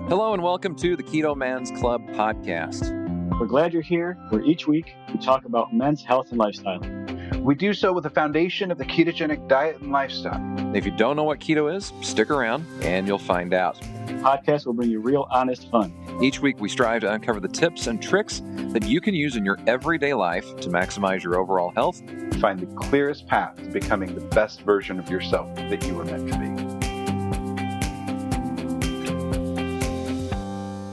Hello and welcome to the Keto Man's Club podcast. We're glad you're here, where each week we talk about men's health and lifestyle. We do so with the foundation of the ketogenic diet and lifestyle. If you don't know what keto is, stick around and you'll find out. The podcast will bring you real, honest fun. Each week we strive to uncover the tips and tricks that you can use in your everyday life to maximize your overall health. Find the clearest path to becoming the best version of yourself that you were meant to be.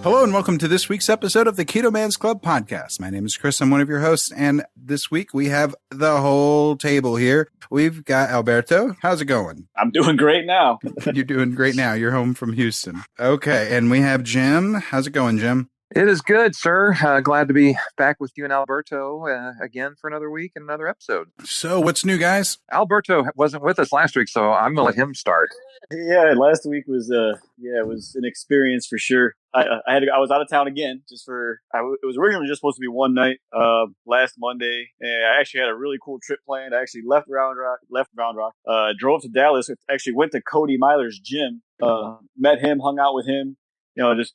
Hello and welcome to this week's episode of the Keto Man's Club podcast. My name is Chris. I'm one of your hosts, and this week we have the whole table here. We've got Alberto. How's it going? I'm doing great now. You're doing great now. You're home from Houston. Okay, and we have Jim. How's it going, Jim? It is good, sir. Glad to be back with you and Alberto again for another week and another episode. So what's new, guys? Alberto wasn't with us last week, so I'm going to let him start. Yeah, last week was it was an experience for sure. I was out of town again it was originally just supposed to be one night last Monday, and I actually had a really cool trip planned. I actually left Round Rock, drove to Dallas, actually went to Cody Myler's gym, met him, hung out with him, just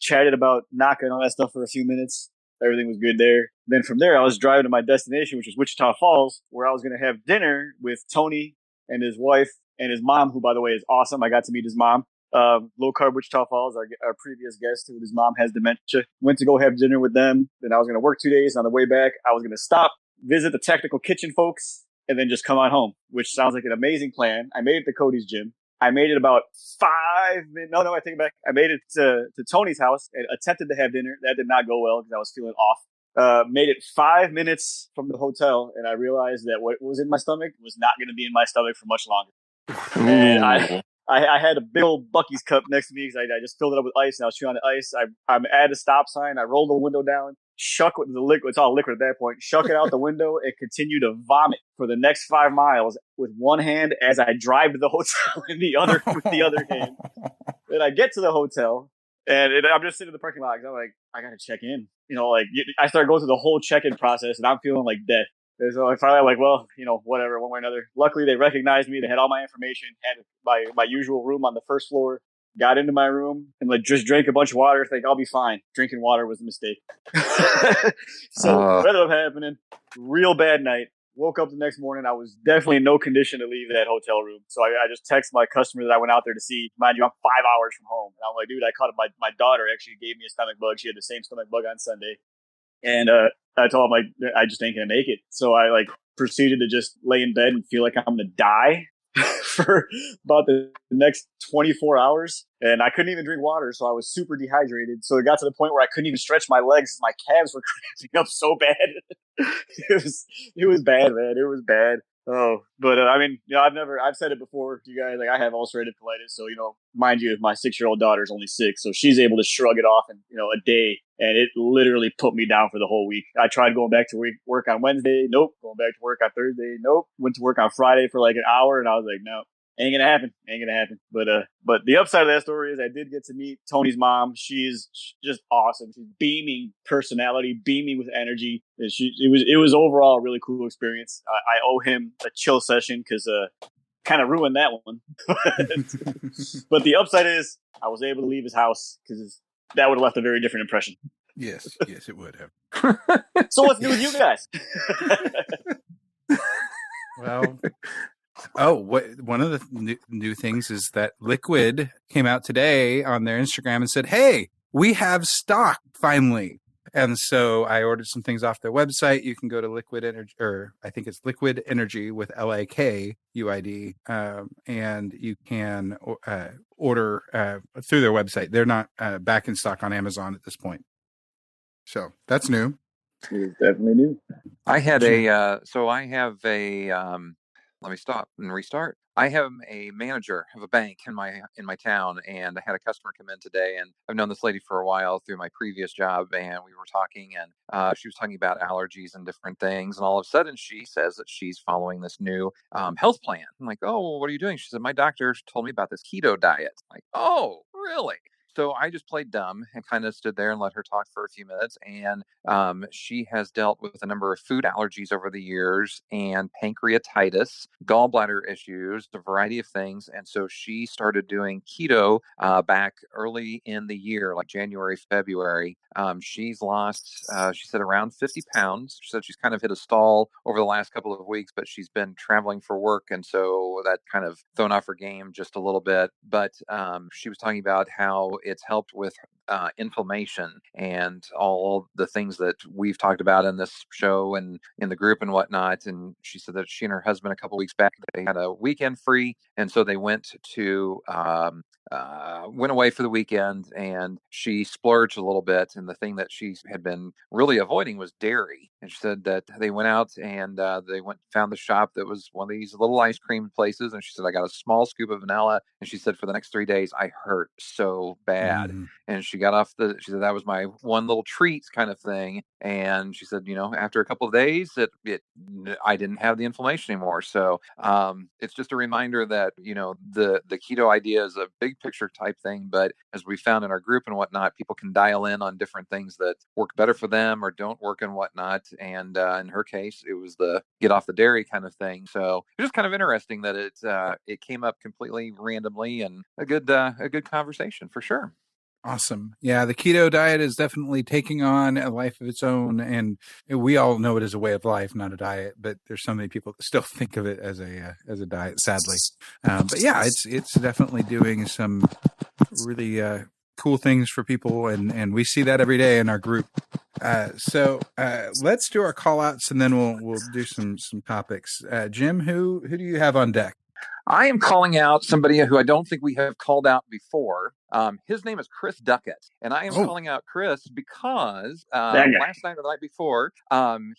chatted about NACA and all that stuff for a few minutes. Everything was good there. Then from there, I was driving to my destination, which was Wichita Falls, where I was going to have dinner with Tony and his wife and his mom, who, by the way, is awesome. I got to meet his mom. Low Carb Wichita Falls, our previous guest, who his mom has dementia. Went to go have dinner with them. Then I was going to work 2 days. On the way back, I was going to stop, visit the Technical Kitchen folks, and then just come on home, which sounds like an amazing plan. I made it to Cody's gym. I made it about 5 minutes. No, I take it back. I made it to Tony's house and attempted to have dinner. That did not go well because I was feeling off. Made it 5 minutes from the hotel, and I realized that what was in my stomach was not going to be in my stomach for much longer. And I had a big old Buc-ee's cup next to me because I just filled it up with ice, and I was chewing on the ice. I'm at a stop sign. I rolled the window down, shuck with the liquid. It's all liquid at that point. Shuck it out the window and continue to vomit for the next 5 miles with one hand as I drive to the hotel in the other with the other hand. Then I get to the hotel, and I'm just sitting in the parking lot because I'm like, I got to check in. I started going through the whole check-in process, and I'm feeling like death. And so I finally like, well, whatever, one way or another. Luckily, they recognized me. They had all my information, had my usual room on the first floor, got into my room, and just drank a bunch of water. Think I'll be fine. Drinking water was a mistake. So what ended up happening, real bad night. Woke up the next morning. I was definitely in no condition to leave that hotel room. So I just texted my customer that I went out there to see. Mind you, I'm 5 hours from home. And I'm like, dude, I caught it. My daughter actually gave me a stomach bug. She had the same stomach bug on Sunday. And I told him, I just ain't going to make it. So I proceeded to just lay in bed and feel like I'm going to die for about the next 24 hours. And I couldn't even drink water. So I was super dehydrated. So it got to the point where I couldn't even stretch my legs. My calves were cramping up so bad. It was bad, man. It was bad. Oh, but I've said it before to you guys, I have ulcerative colitis. So, mind you, my 6-year-old daughter is only 6. So she's able to shrug it off in, a day. And it literally put me down for the whole week. I tried going back to work on Wednesday. Nope. Going back to work on Thursday. Nope. Went to work on Friday for an hour. And I was like, no, ain't going to happen. Ain't going to happen. But the upside of that story is I did get to meet Tony's mom. She's just awesome. She's beaming personality, beaming with energy. And it was overall a really cool experience. I owe him a chill session because, kind of ruined that one. But the upside is I was able to leave his house because that would have left a very different impression. Yes, it would have. So what's new with you guys? Well, one of the new things is that Liquid came out today on their Instagram and said, hey, we have stock finally. And so I ordered some things off their website. You can go to Liquid Energy, or I think it's Liquid Energy with LAKUID, and you can order through their website. They're not back in stock on Amazon at this point. So that's new. It's definitely new. I had let me stop and restart. I have a manager of a bank in my town, and I had a customer come in today, and I've known this lady for a while through my previous job, and we were talking, and she was talking about allergies and different things, and all of a sudden she says that she's following this new health plan. I'm like, oh, well, what are you doing? She said, my doctor told me about this keto diet. I'm like, oh, really? So I just played dumb and kind of stood there and let her talk for a few minutes. And she has dealt with a number of food allergies over the years and pancreatitis, gallbladder issues, a variety of things. And so she started doing keto back early in the year, like January, February. She's lost, she said, around 50 pounds. She said she's kind of hit a stall over the last couple of weeks, but she's been traveling for work. And so that kind of thrown off her game just a little bit. But she was talking about how it's helped with inflammation and all the things that we've talked about in this show and in the group and whatnot. And she said that she and her husband a couple weeks back, they had a weekend free. And so they went to went away for the weekend, and she splurged a little bit. And the thing that she had been really avoiding was dairy. And she said that they went out and they found the shop that was one of these little ice cream places. And she said, I got a small scoop of vanilla. And she said, for the next 3 days, I hurt so bad. And she said, that was my one little treat kind of thing. And she said, after a couple of days, I didn't have the inflammation anymore. So it's just a reminder that, the keto idea is a big picture type thing. But as we found in our group and whatnot, people can dial in on different things that work better for them or don't work and whatnot. And in her case, it was the get off the dairy kind of thing. So it's just kind of interesting that it came up completely randomly, and a good conversation for sure. Awesome. Yeah, the keto diet is definitely taking on a life of its own, and we all know it as a way of life, not a diet. But there's so many people that still think of it as a diet, sadly. But yeah, it's definitely doing some really cool things for people, and we see that every day in our group. So let's do our call outs, and then we'll do some topics. Jim, who do you have on deck? I am calling out somebody who I don't think we have called out before. His name is Chris Duckett, and I am calling out Chris because last night or the night before,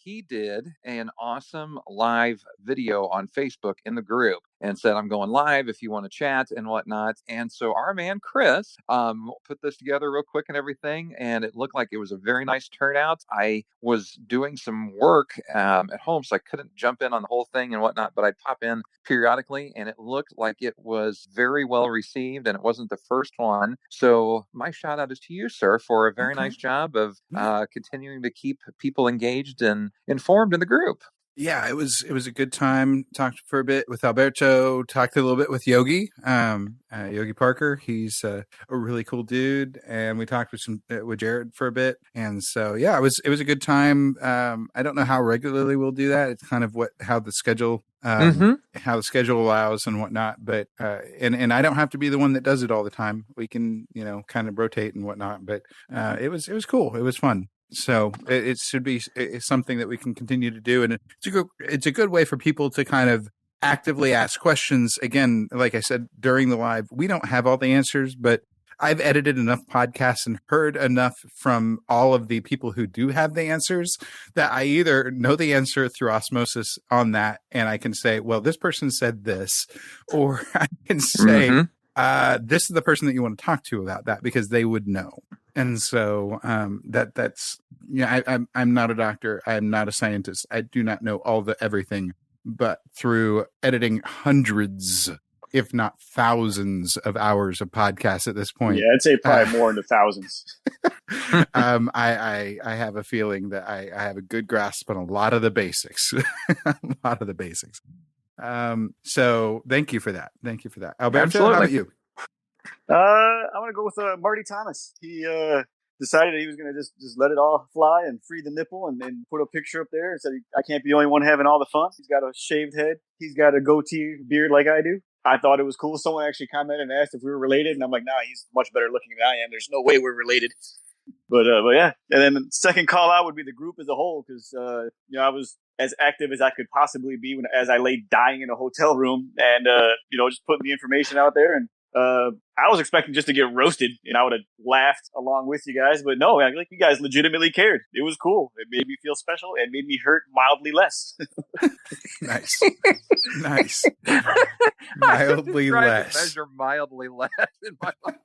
he did an awesome live video on Facebook in the group and said, I'm going live if you want to chat and whatnot. And so our man Chris put this together real quick and everything, and it looked like it was a very nice turnout. I was doing some work at home, so I couldn't jump in on the whole thing and whatnot, but I'd pop in periodically, and it looked like it was very well received, and it wasn't the first one. So my shout out is to you, sir, for a very nice job of continuing to keep people engaged and informed in the group. Yeah, it was a good time. Talked for a bit with Alberto, talked a little bit with Yogi, Yogi Parker. He's a really cool dude. And we talked with Jared for a bit. And so, yeah, it was a good time. I don't know how regularly we'll do that. It's kind of how the schedule allows and whatnot. But, and I don't have to be the one that does it all the time. We can, kind of rotate and whatnot, but, it was cool. It was fun. So it should be something that we can continue to do. And it's a good way for people to kind of actively ask questions. Again, like I said, during the live, we don't have all the answers, but I've edited enough podcasts and heard enough from all of the people who do have the answers that I either know the answer through osmosis on that, and I can say, well, this person said this, or I can say, this is the person that you want to talk to about that, because they would know. And so that's I'm not a doctor. I'm not a scientist. I do not know everything. But through editing hundreds, if not thousands, of hours of podcasts at this point, I'd say probably more into thousands. I have a feeling that I have a good grasp on a lot of the basics. So thank you for that. Alberto, Absolutely. how about you? I'm gonna go with Marty Thomas. He decided that he was gonna just let it all fly and free the nipple, and then put a picture up there and said, I can't be the only one having all the fun. He's got a shaved head. He's got a goatee beard like I do. I thought it was cool. Someone actually commented and asked if we were related, and I'm like, nah, he's much better looking than I am. There's no way we're related. But yeah. And then the second call out would be the group as a whole, because I was as active as I could possibly be as I lay dying in a hotel room, and just putting the information out there. And I was expecting just to get roasted, and I would have laughed along with you guys, but no, like, you guys legitimately cared. It was cool. It made me feel special and made me hurt mildly less. Nice. Mildly less. Measure mildly less in my life.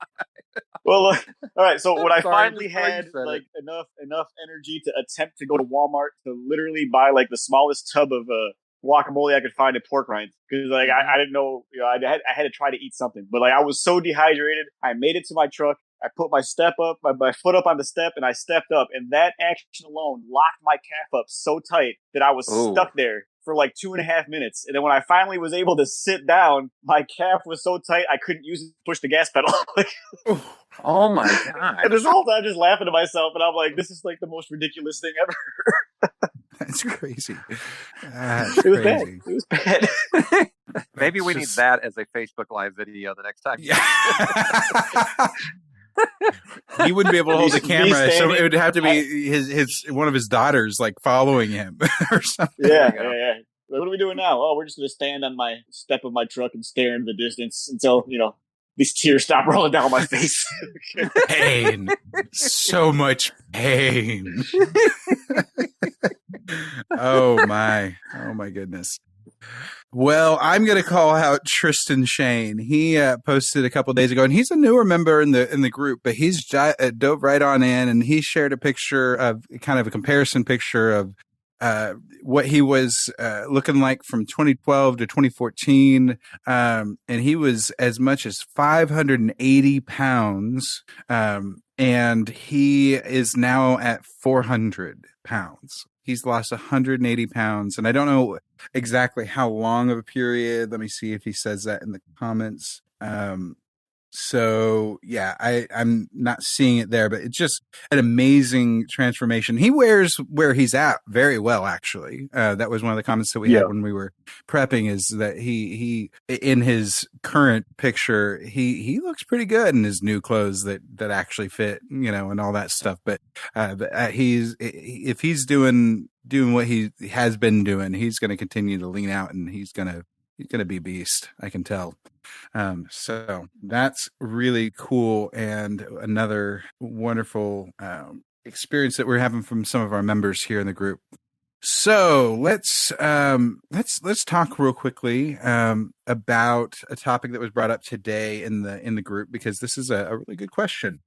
Well, all right. So when I Sorry, finally had enough energy to attempt to go to Walmart to literally buy like the smallest tub of guacamole I could find at pork rinds, because I didn't know, I had to try to eat something, but like I was so dehydrated. I made it to my truck. I put my step up, my foot up on the step, and I stepped up. And that action alone locked my calf up so tight that I was Oh, stuck there for like 2.5 minutes. And then when I finally was able to sit down, my calf was so tight I couldn't use it to push the gas pedal. oh my And this gosh. whole time just laughing to myself, and I'm like, this is like the most ridiculous thing ever. That's crazy. That's It was bad. crazy. It was bad. Maybe we need Just- that as a Facebook Live video the next time. Yeah. He wouldn't be able to hold the Me camera, so standing- it would have to be his one of his daughters like following him or something. Yeah, There you go. yeah. What are we doing now? Oh, we're just going to stand on my step of my truck and stare into the distance until, these tears stop rolling down my face. Pain. So much pain. Oh my goodness. Well, I'm going to call out Tristan Shane. He posted a couple of days ago, and he's a newer member in the group, but he's dove right on in, and he shared a picture of kind of a comparison picture of what he was looking like from 2012 to 2014, and he was as much as 580 pounds, and he is now at 400 pounds. He's lost 180 pounds, and I don't know exactly how long of a period. Let me see if he says that in the comments. So yeah, I'm not seeing it there, but it's just an amazing transformation. He wears where he's at very well, actually. That was one of the comments that we had when we were prepping, is that he in his current picture, he looks pretty good in his new clothes that actually fit, and all that stuff. But if he's doing what he has been doing, he's going to continue to lean out, and he's going to be a beast. I can tell. So that's really cool, and another wonderful experience that we're having from some of our members here in the group. So let's talk real quickly about a topic that was brought up today in the group, because this is a really good question.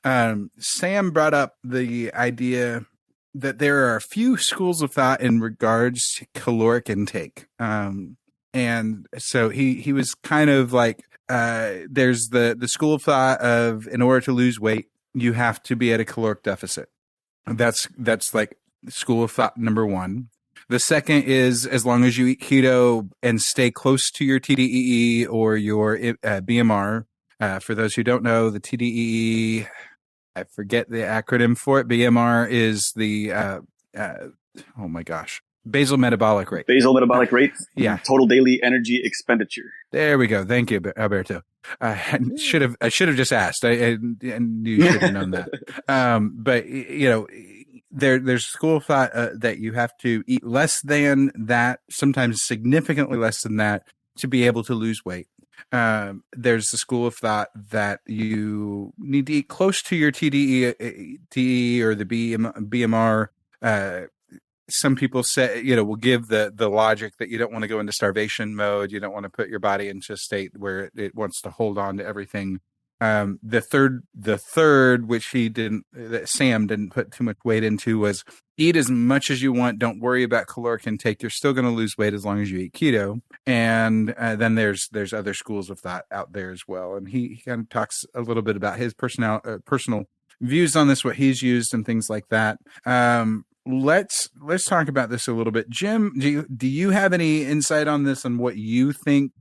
Sam brought up the idea that there are a few schools of thought in regards to caloric intake. And so he was kind of like, there's the school of thought of, in order to lose weight, you have to be at a caloric deficit. That's like school of thought number one. The second is, as long as you eat keto and stay close to your TDEE or your BMR. For those who don't know, the TDEE, I forget the acronym for it. BMR is the, oh my gosh, basal metabolic rate. Basal metabolic rate. Yeah. Total daily energy expenditure. There we go. Thank you, Alberto. I should have just asked. I knew you should have known that. But there's school of thought that you have to eat less than that, sometimes significantly less than that, to be able to lose weight. There's the school of thought that you need to eat close to your TDE or the BMR. Some people say, will give the logic that you don't want to go into starvation mode. You don't want to put your body into a state where it wants to hold on to everything. The third, which that Sam didn't put too much weight into, was eat as much as you want. Don't worry about caloric intake. You're still going to lose weight as long as you eat keto. And then there's other schools of thought out there as well. And he kind of talks a little bit about his personal views on this, what he's used and things like that. Let's talk about this a little bit. Jim, do you have any insight on this, and what you think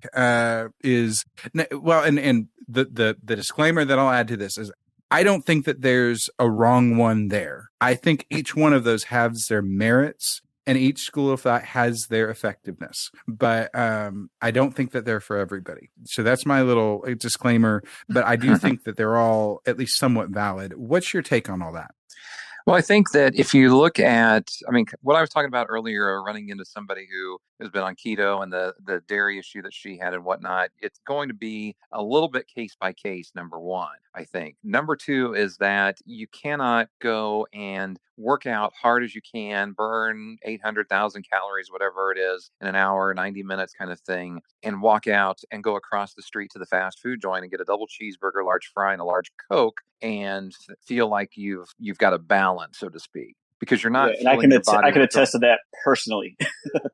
is well? And the disclaimer that I'll add to this is, I don't think that there's a wrong one there. I think each one of those has their merits, and each school of thought has their effectiveness. But I don't think that they're for everybody. So that's my little disclaimer. But I do think that they're all at least somewhat valid. What's your take on all that? Well, I think that if you look at, what I was talking about earlier, running into somebody who has been on keto and the dairy issue that she had and whatnot, it's going to be a little bit case by case, number one, I think. Number two is that you cannot go and work out hard as you can, burn 800,000 calories, whatever it is, in an hour, 90 minutes kind of thing, and walk out and go across the street to the fast food joint and get a double cheeseburger, large fry, and a large Coke, and feel like you've got a balance, so to speak. because you're Yeah, not and I fueling can your body I can with the attest to that personally.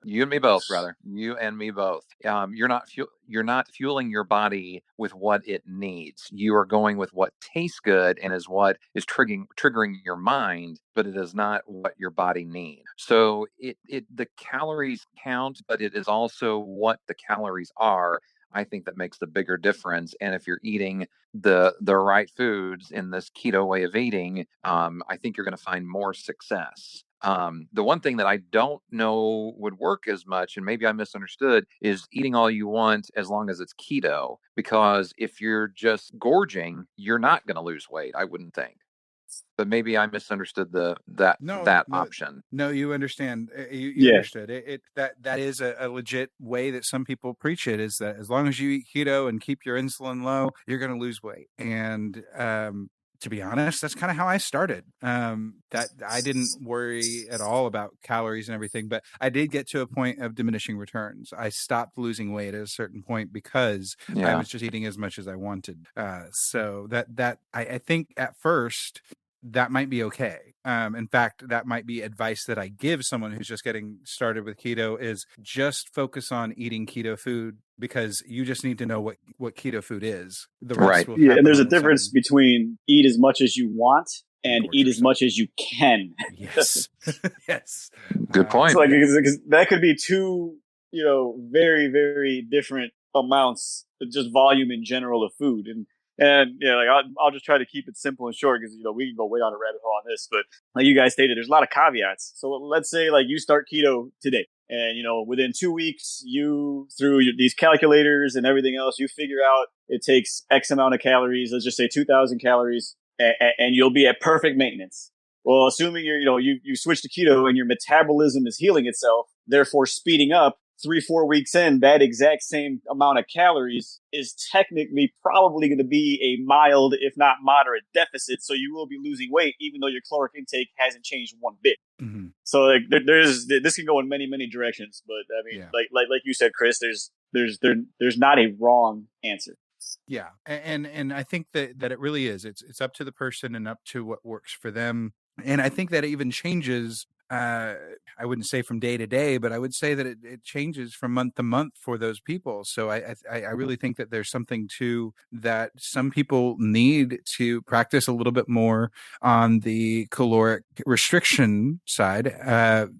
You and me both, brother. You and me both. You're not fueling your body with what it needs. You are going with what tastes good and is what is triggering your mind, but it is not what your body needs. So the calories count, but it is also what the calories are. I think that makes the bigger difference. And if you're eating the right foods in this keto way of eating, I think you're going to find more success. The one thing that I don't know would work as much, and maybe I misunderstood, is eating all you want as long as it's keto. Because if you're just gorging, you're not going to lose weight, I wouldn't think. But maybe I misunderstood No, that no, option. no. You understand. You Yeah, understood it. That is a legit way that some people preach it. Is that as long as you eat keto and keep your insulin low, you're going to lose weight. And to be honest, that's kind of how I started. That I didn't worry at all about calories and everything, but I did get to a point of diminishing returns. I stopped losing weight at a certain point because I Yeah. was just eating as much as I wanted. So I think at first that might be okay. In fact, that might be advice that I give someone who's just getting started with keto is just focus on eating keto food because you just need to know what keto food is. The rest Right. will yeah, and happen there's a on its difference own. between eat as much as you want and Gorge eat as yourself. much as you can. Yes. Yes. Good point. So like, because that could be two, very, very different amounts, just volume in general of food. And like I'll just try to keep it simple and short because, we can go way down a rabbit hole on this, but like you guys stated, there's a lot of caveats. So let's say like you start keto today and, within 2 weeks, you through these calculators and everything else, you figure out it takes X amount of calories, let's just say 2,000 calories, and you'll be at perfect maintenance. Well, assuming you switch to keto and your metabolism is healing itself, therefore speeding up 3-4 weeks in, that exact same amount of calories is technically probably going to be a mild, if not moderate deficit. So you will be losing weight, even though your caloric intake hasn't changed one bit. Mm-hmm. So like this can go in many, many directions. But I mean, Yeah. like you said, Chris, there's not a wrong answer. Yeah. And I think that it really is. It's up to the person and up to what works for them. And I think that it even changes. I wouldn't say from day to day, but I would say that it changes from month to month for those people. So I really think that there's something to that. Some people need to practice a little bit more on the caloric restriction side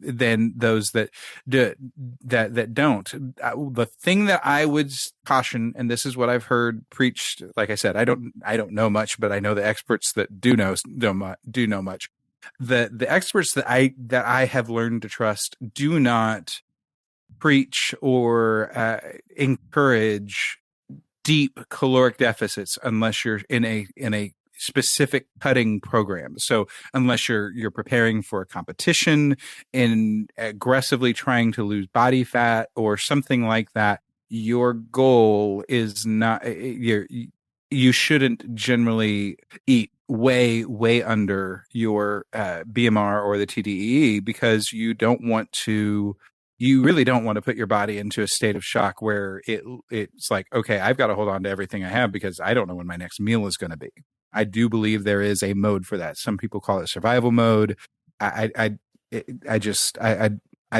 than those that don't. The thing that I would caution, and this is what I've heard preached. Like I said, I don't know much, but I know the experts that do know much. The experts that I have learned to trust do not preach or encourage deep caloric deficits unless you're in a specific cutting program. So unless you're preparing for a competition and aggressively trying to lose body fat or something like that, your goal is not you shouldn't generally eat way under your BMR or the TDEE because you really don't want to put your body into a state of shock where it's like, okay, I've got to hold on to everything I have because I don't know when my next meal is going to be. I do believe there is a mode for that. Some people call it survival mode. I've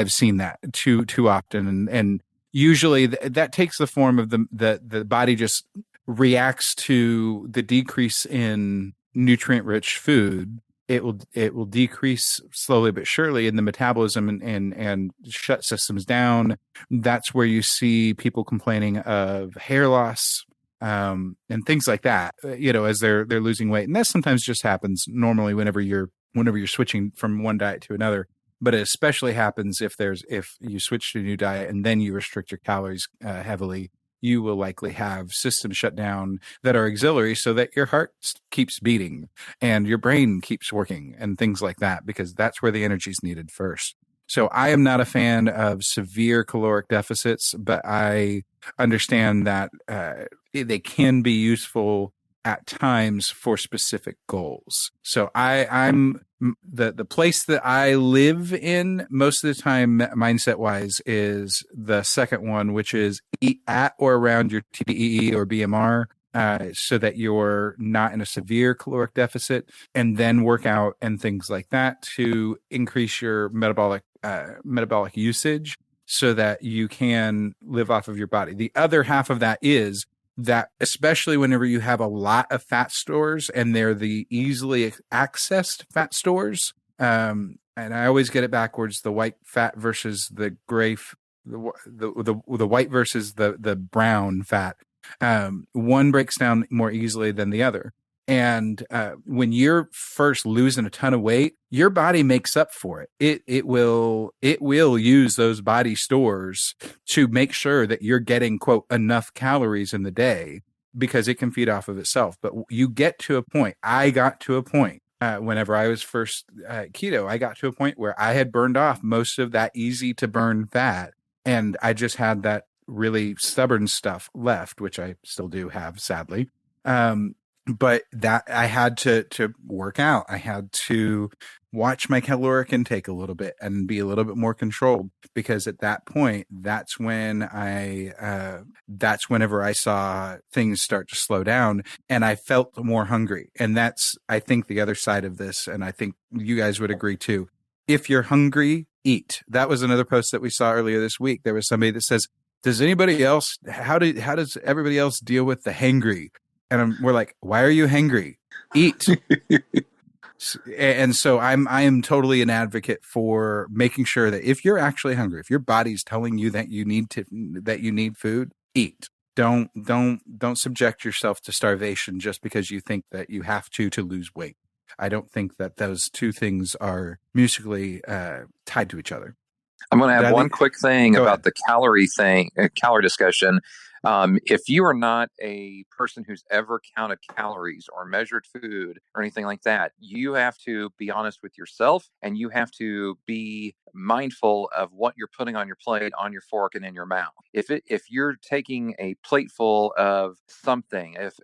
seen that too often, and usually that takes the form of the body just reacts to the decrease in nutrient-rich food. It will decrease slowly but surely in the metabolism and shut systems down. That's where you see people complaining of hair loss and things like that. As they're losing weight, and that sometimes just happens normally whenever you're switching from one diet to another. But it especially happens if you switch to a new diet and then you restrict your calories heavily. You will likely have systems shut down that are auxiliary so that your heart keeps beating and your brain keeps working and things like that, because that's where the energy is needed first. So I am not a fan of severe caloric deficits, but I understand that they can be useful at times for specific goals. So I'm the place that I live in most of the time, mindset wise, is the second one, which is eat at or around your TDEE or BMR. so that you're not in a severe caloric deficit, and then work out and things like that to increase your metabolic usage so that you can live off of your body. The other half of that is that, especially whenever you have a lot of fat stores and they're the easily accessed fat stores, and I always get it backwards, the white fat versus the gray, the white versus the brown fat. One breaks down more easily than the other. And when you're first losing a ton of weight, your body makes up for it. It will use those body stores to make sure that you're getting, quote, enough calories in the day, because it can feed off of itself. But you get to a point. I got to a point whenever I was first keto. I got to a point where I had burned off most of that easy to burn fat, and I just had that really stubborn stuff left, which I still do have, sadly. But that I had to work out. I had to watch my caloric intake a little bit and be a little bit more controlled, because at that point, that's whenever I saw things start to slow down and I felt more hungry. And that's, I think, the other side of this. And I think you guys would agree too. If you're hungry, eat. That was another post that we saw earlier this week. There was somebody that says, does anybody else, how does everybody else deal with the hangry? And we're like, why are you hangry? Eat. And so I am totally an advocate for making sure that if you're actually hungry, if your body's telling you that you need food, eat. Don't subject yourself to starvation just because you think that you have to lose weight. I don't think that those two things are musically tied to each other. I'm going to add one quick thing about the calorie discussion. If you are not a person who's ever counted calories or measured food or anything like that, you have to be honest with yourself, and you have to be mindful of what you're putting on your plate, on your fork, and in your mouth. If you're taking a plateful of something, if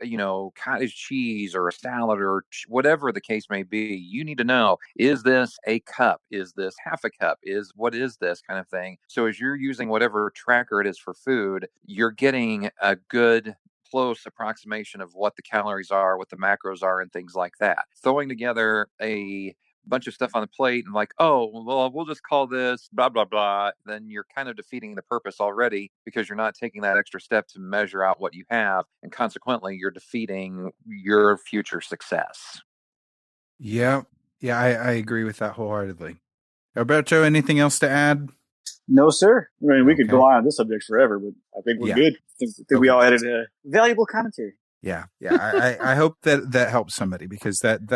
cottage cheese or a salad or whatever the case may be, you need to know, is this a cup? Is this half a cup? What is this kind of thing? So as you're using whatever tracker it is for food, you're getting a good close approximation of what the calories are, what the macros are, and things like that. Throwing together a bunch of stuff on the plate and like, oh, well, we'll just call this blah, blah, blah, then you're kind of defeating the purpose already, because you're not taking that extra step to measure out what you have. And consequently, you're defeating your future success. Yeah. Yeah, I agree with that wholeheartedly. Alberto, anything else to add? No, sir. I mean, we could go on this subject forever, but I think we're good. I think we all added a valuable commentary. Yeah. I hope that helps somebody, because it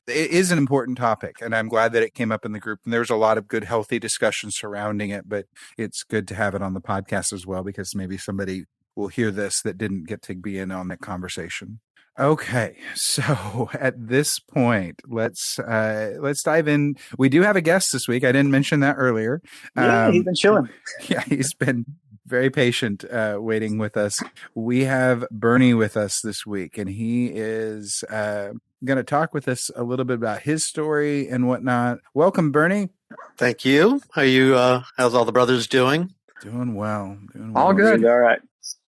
is an important topic, and I'm glad that it came up in the group. And there's a lot of good, healthy discussion surrounding it, but it's good to have it on the podcast as well, because maybe somebody will hear this that didn't get to be in on that conversation. Okay, so at this point, let's dive in. We do have a guest this week. I didn't mention that earlier. Yeah, he's been chilling. Yeah, he's been very patient, waiting with us. We have Bernie with us this week, and he is going to talk with us a little bit about his story and whatnot. Welcome, Bernie. Thank you. How you? How's all the brothers doing? Doing well. All good. All right.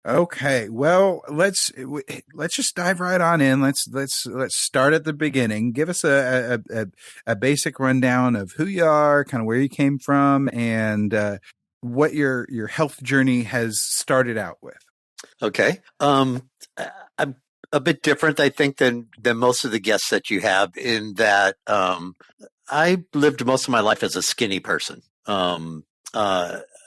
Okay, well, let's just dive right on in. Let's start at the beginning. Give us a basic rundown of who you are, kind of where you came from, and what your health journey has started out with. Okay, I'm a bit different, I think, than most of the guests that you have, in that I lived most of my life as a skinny person.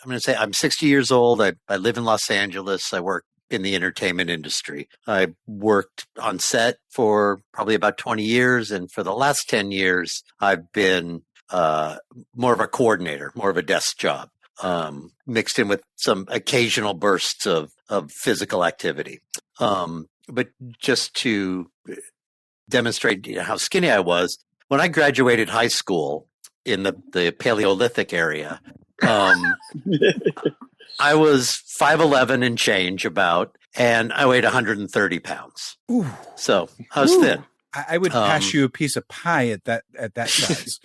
I'm going to say I'm 60 years old. I live in Los Angeles. I work in the entertainment industry. I worked on set for probably about 20 years. And for the last 10 years, I've been more of a coordinator, more of a desk job, mixed in with some occasional bursts of physical activity. But just to demonstrate how skinny I was, when I graduated high school in the Paleolithic area, I was 5'11" and change about, and I weighed 130 pounds. Ooh. So I was thin. I would pass you a piece of pie at that size.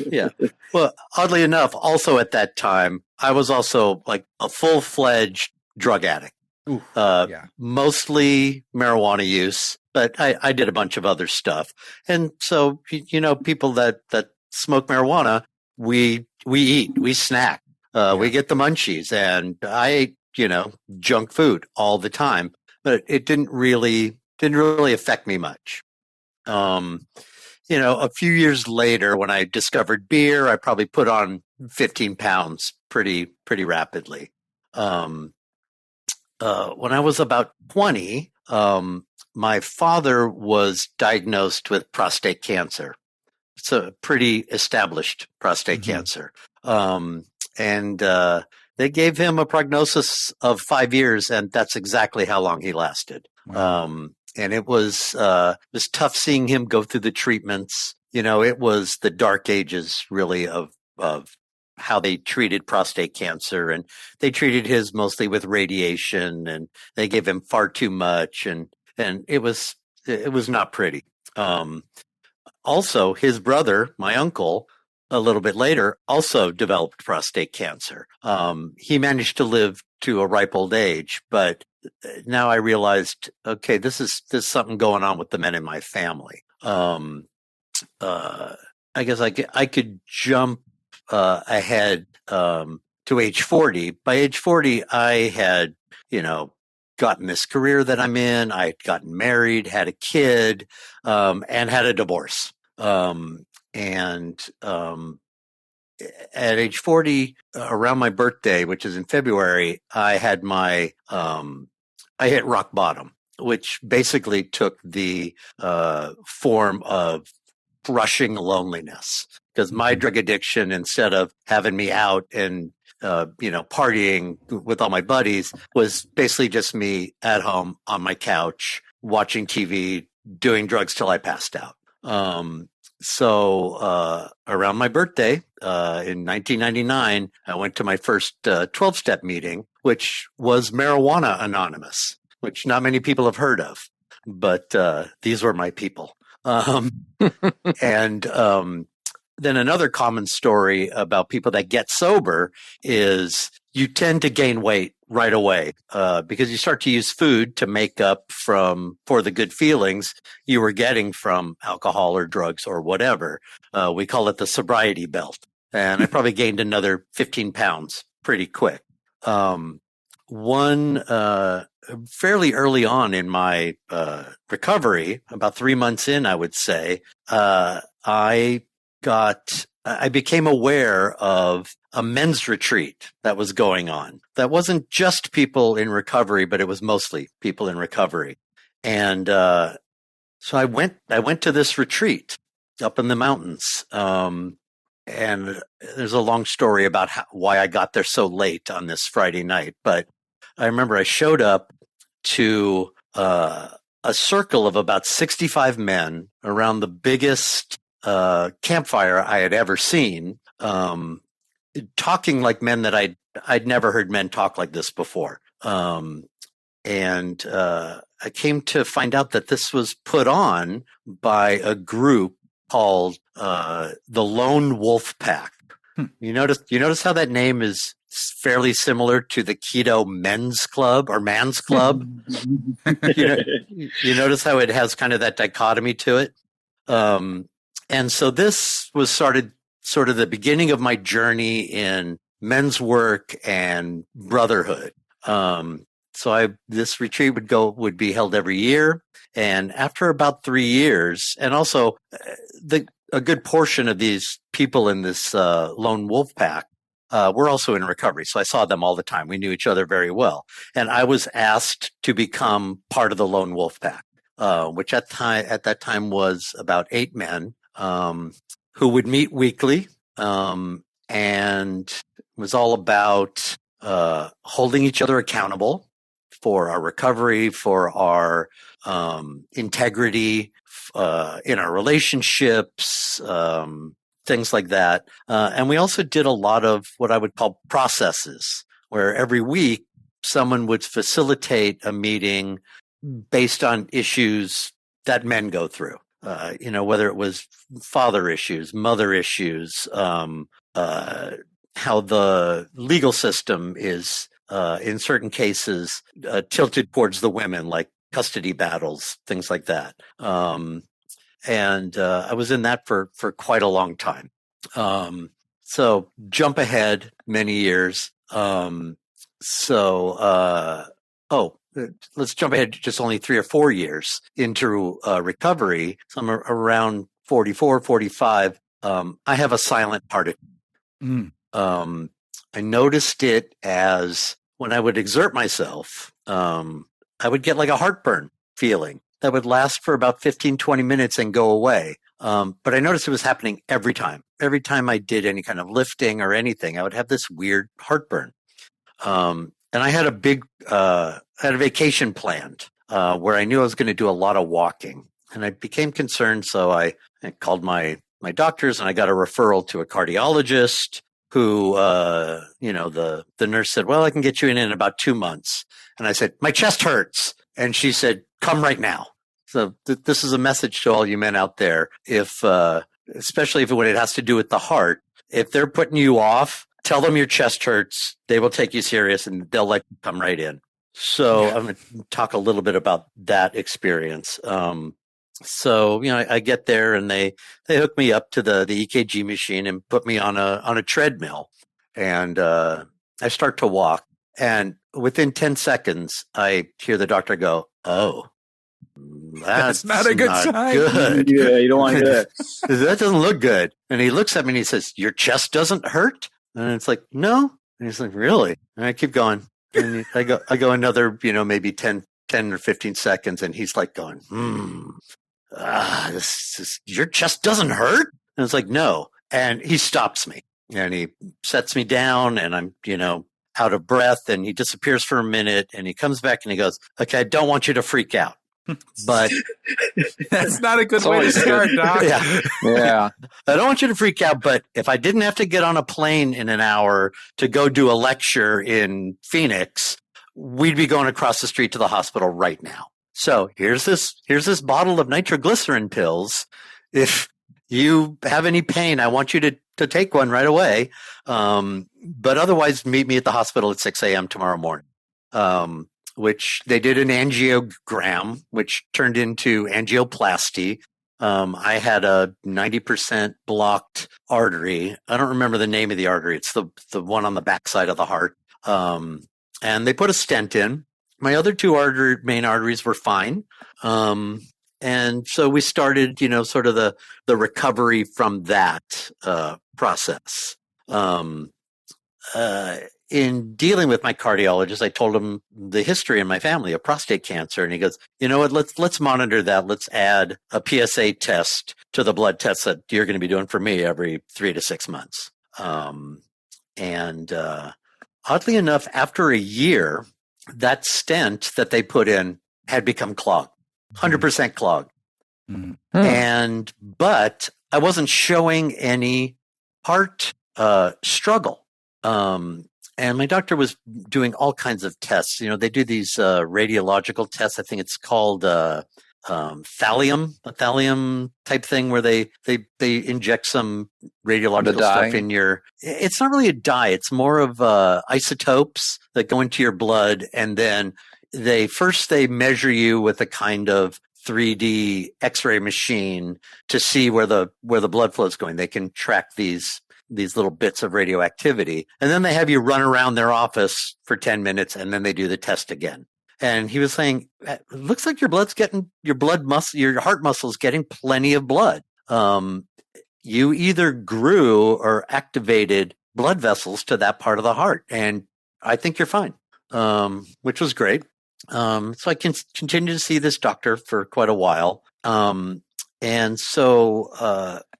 Yeah. Well, oddly enough, also at that time, I was also like a full-fledged drug addict. Ooh, yeah. Mostly marijuana use, but I did a bunch of other stuff. And so, people that smoke marijuana, we eat, we snack, we get the munchies, and I ate, junk food all the time, but it didn't really affect me much. A few years later, when I discovered beer, I probably put on 15 pounds pretty rapidly. When I was about 20, my father was diagnosed with prostate cancer. It's a pretty established prostate cancer. And they gave him a prognosis of 5 years, and that's exactly how long he lasted. Wow. And it was tough seeing him go through the treatments. It was the dark ages, really, of how they treated prostate cancer, and they treated his mostly with radiation, and they gave him far too much, and it was not pretty. Also, his brother, my uncle, a little bit later, also developed prostate cancer. He managed to live to a ripe old age, but now I realized, okay, there's something going on with the men in my family. I guess I could jump ahead to age 40. By age 40, I had, gotten this career that I'm in. I had gotten married, had a kid, and had a divorce. At age 40, around my birthday, which is in February, I had I hit rock bottom, which basically took the form of crushing loneliness, because my drug addiction, instead of having me out and partying with all my buddies, was basically just me at home on my couch watching TV, doing drugs till I passed out. So around my birthday in 1999, I went to my first 12-step meeting, which was Marijuana Anonymous, which not many people have heard of, but these were my people. And then another common story about people that get sober is you tend to gain weight right away because you start to use food to make up for the good feelings you were getting from alcohol or drugs or whatever. We call it the sobriety belt. And I probably gained another 15 pounds pretty quick. Fairly early on in my recovery, about 3 months in, I would say, I became aware of a men's retreat that was going on. That wasn't just people in recovery, but it was mostly people in recovery. And so I went to this retreat up in the mountains. And there's a long story about why I got there so late on this Friday night. But I remember I showed up to a circle of about 65 men around the biggest campfire I had ever seen, talking like men that I'd never heard men talk like this before. And I came to find out that this was put on by a group called the Lone Wolf Pack. You notice how that name is fairly similar to the Keto Men's Club or Man's Club? You notice how it has kind of that dichotomy to it? And so this was sort of the beginning of my journey in men's work and brotherhood. This retreat would be held every year. And after about 3 years, and also a good portion of these people in this Lone Wolf Pack were also in recovery. So I saw them all the time. We knew each other very well. And I was asked to become part of the Lone Wolf Pack, which at that time was about 8 men who would meet weekly, and was all about holding each other accountable for our recovery, for our integrity in our relationships, things like that. And we also did a lot of what I would call processes, where every week someone would facilitate a meeting based on issues that men go through. Whether it was father issues, mother issues, how the legal system is in certain cases, tilted towards the women, like custody battles, things like that. And I was in that for quite a long time. So jump ahead many years. Let's jump ahead just only 3 or 4 years into recovery. So I'm around 44, 45. I have a silent heart attack. I noticed it as when I would exert myself, I would get like a heartburn feeling that would last for about 15, 20 minutes and go away. But I noticed it was happening every time. Every time I did any kind of lifting or anything, I would have this weird heartburn. And I had a vacation planned where I knew I was going to do a lot of walking. And I became concerned, so I called my doctors and I got a referral to a cardiologist who, the nurse said, well, I can get you in about 2 months. And I said, my chest hurts. And she said, come right now. So this is a message to all you men out there. Especially when it has to do with the heart, if they're putting you off, tell them your chest hurts. They will take you serious and they'll let you come right in. So I'm going to talk a little bit about that experience. I get there and they hook me up to the EKG machine and put me on a treadmill, and I start to walk. And within 10 seconds, I hear the doctor go, "Oh, that's not a good sign." Good. Yeah, you don't want to hear that. That doesn't look good. And he looks at me and he says, "Your chest doesn't hurt?" And it's like, "No." And he's like, "Really?" And I keep going. And I go another, maybe 10 or 15 seconds, and he's like going, your chest doesn't hurt? And it's like, no. And he stops me and he sets me down and I'm, out of breath, and he disappears for a minute and he comes back and he goes, okay, I don't want you to freak out. But that's not a good way to start, Doc. Yeah. I don't want you to freak out, but if I didn't have to get on a plane in an hour to go do a lecture in Phoenix, we'd be going across the street to the hospital right now. So here's this bottle of nitroglycerin pills. If you have any pain, I want you to take one right away. But otherwise, meet me at the hospital at 6 a.m. tomorrow morning. Which they did an angiogram, which turned into angioplasty. I had a 90% blocked artery. I don't remember the name of the artery. It's the one on the backside of the heart. And they put a stent in. My other two main arteries were fine. And so we started, sort of the recovery from that process. In dealing with my cardiologist, I told him the history in my family of prostate cancer. And he goes, you know what, let's monitor that. Let's add a PSA test to the blood tests that you're going to be doing for me every 3 to 6 months. Oddly enough, after a year, that stent that they put in had become clogged, 100% clogged. But I wasn't showing any heart struggul. And my doctor was doing all kinds of tests. They do these radiological tests. I think it's called thallium, a thallium type thing where they inject some radiological stuff in your. It's not really a dye. It's more of isotopes that go into your blood, and then they measure you with a kind of 3D X-ray machine to see where the blood flow is going. They can track these little bits of radioactivity. And then they have you run around their office for 10 minutes and then they do the test again. And he was saying, it looks like your heart muscle is getting plenty of blood. You either grew or activated blood vessels to that part of the heart. And I think you're fine, which was great. So I can continue to see this doctor for quite a while. And so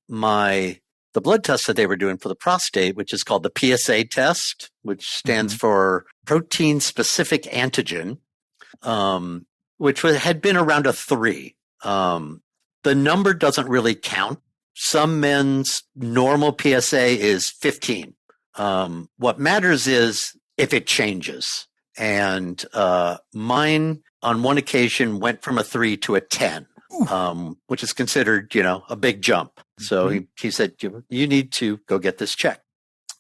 the blood test that they were doing for the prostate, which is called the PSA test, which stands for protein-specific antigen, which had been around a 3. The number doesn't really count. Some men's normal PSA is 15. What matters is if it changes. And mine, on one occasion, went from a 3 to a 10. Which is considered, a big jump. So he said, you need to go get this checked.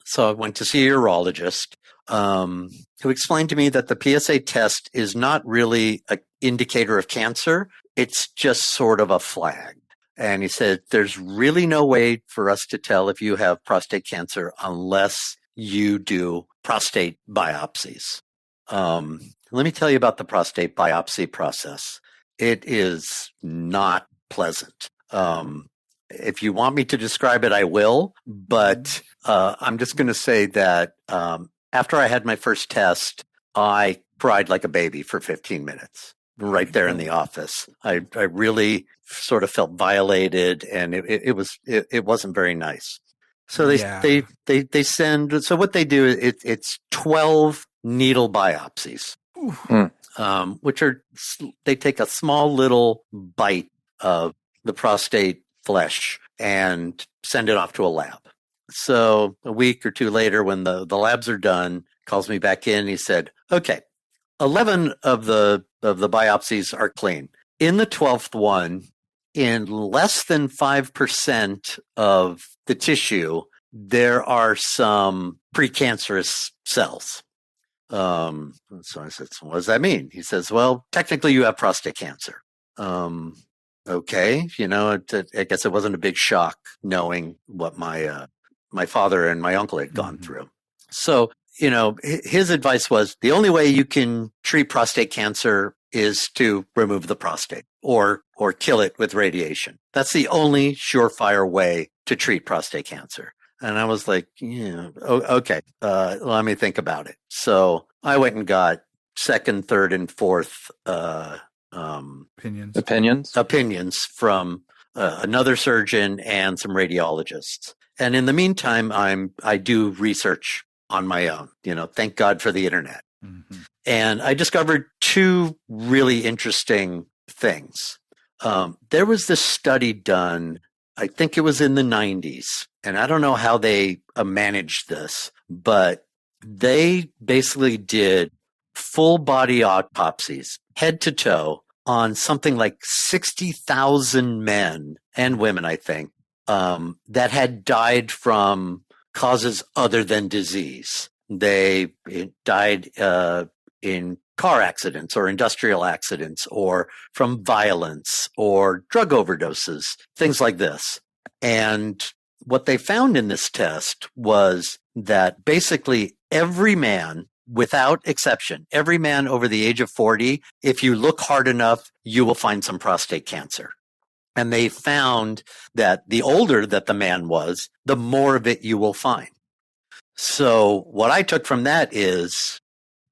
So I went to see a urologist. who explained to me that the PSA test is not really an indicator of cancer. It's just sort of a flag. And he said, there's really no way for us to tell if you have prostate cancer unless you do prostate biopsies. Let me tell you about the prostate biopsy process. It is not pleasant. If you want me to describe it, I will. But I'm just going to say that after I had my first test, I cried like a baby for 15 minutes right there in the office. I really sort of felt violated, and it wasn't very nice. So they send. So what they do is it's 12 needle biopsies, which are they take a small little bite of the prostate flesh and send it off to a lab. So a week or two later, when the labs are done, calls me back in. He said, "Okay, 11 of the biopsies are clean. In the 12th one, in less than 5% of the tissue, there are some precancerous cells." So I said, "So what does that mean?" He says, "Well, technically you have prostate cancer." Okay, I guess it wasn't a big shock knowing what my father and my uncle had gone through. So, his advice was the only way you can treat prostate cancer is to remove the prostate or kill it with radiation. That's the only surefire way to treat prostate cancer. And I was like, okay, let me think about it. So I went and got second, third, and fourth opinions from another surgeon and some radiologists. And in the meantime, I do research on my own. Thank God for the internet. Mm-hmm. And I discovered two really interesting things. There was this study done, I think it was in the 90s, and I don't know how they managed this, but they basically did full body autopsies, head to toe, on something like 60,000 men and women, I think, that had died from causes other than disease. They died in car accidents or industrial accidents or from violence or drug overdoses, things like this. And what they found in this test was that basically every man, without exception, every man over the age of 40, if you look hard enough, you will find some prostate cancer. And they found that the older that the man was, the more of it you will find. So what I took from that is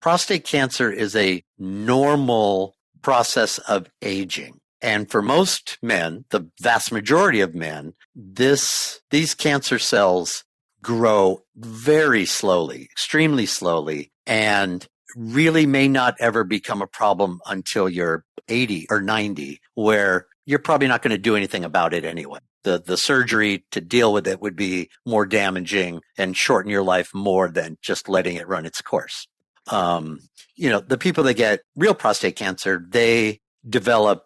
prostate cancer is a normal process of aging. And for most men, the vast majority of men, these cancer cells grow very slowly, extremely slowly, and really may not ever become a problem until you're 80 or 90, where you're probably not going to do anything about it anyway. The surgery to deal with it would be more damaging and shorten your life more than just letting it run its course. The people that get real prostate cancer, they develop,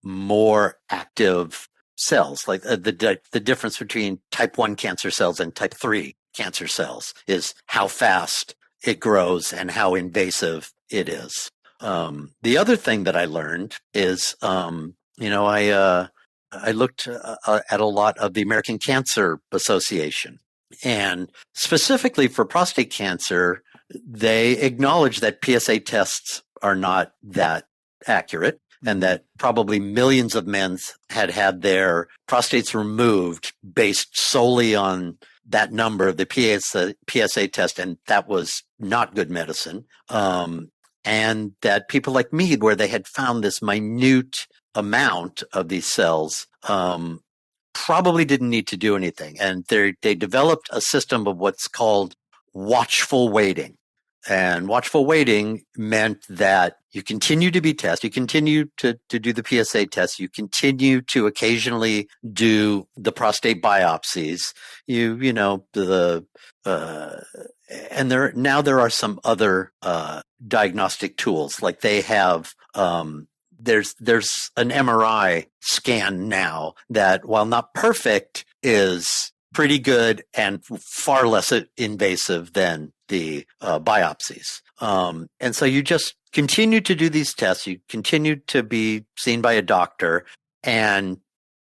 more active cells. Like the difference between type 1 cancer cells and type 3 cancer cells is how fast it grows and how invasive it is. The other thing that I learned is, I looked at a lot of the American Cancer Association, and specifically for prostate cancer, they acknowledge that PSA tests are not that accurate and that probably millions of men had their prostates removed based solely on that number of the PSA test, and that was not good medicine. And that people like me, where they had found this minute amount of these cells, probably didn't need to do anything. And they developed a system of what's called watchful waiting. And watchful waiting meant that you continue to be tested, you continue to do the PSA test, you continue to occasionally do the prostate biopsies, and there are some other diagnostic tools. Like they have there's an MRI scan now that, while not perfect, is pretty good and far less invasive than the biopsies. And so you just continue to do these tests. You continue to be seen by a doctor. And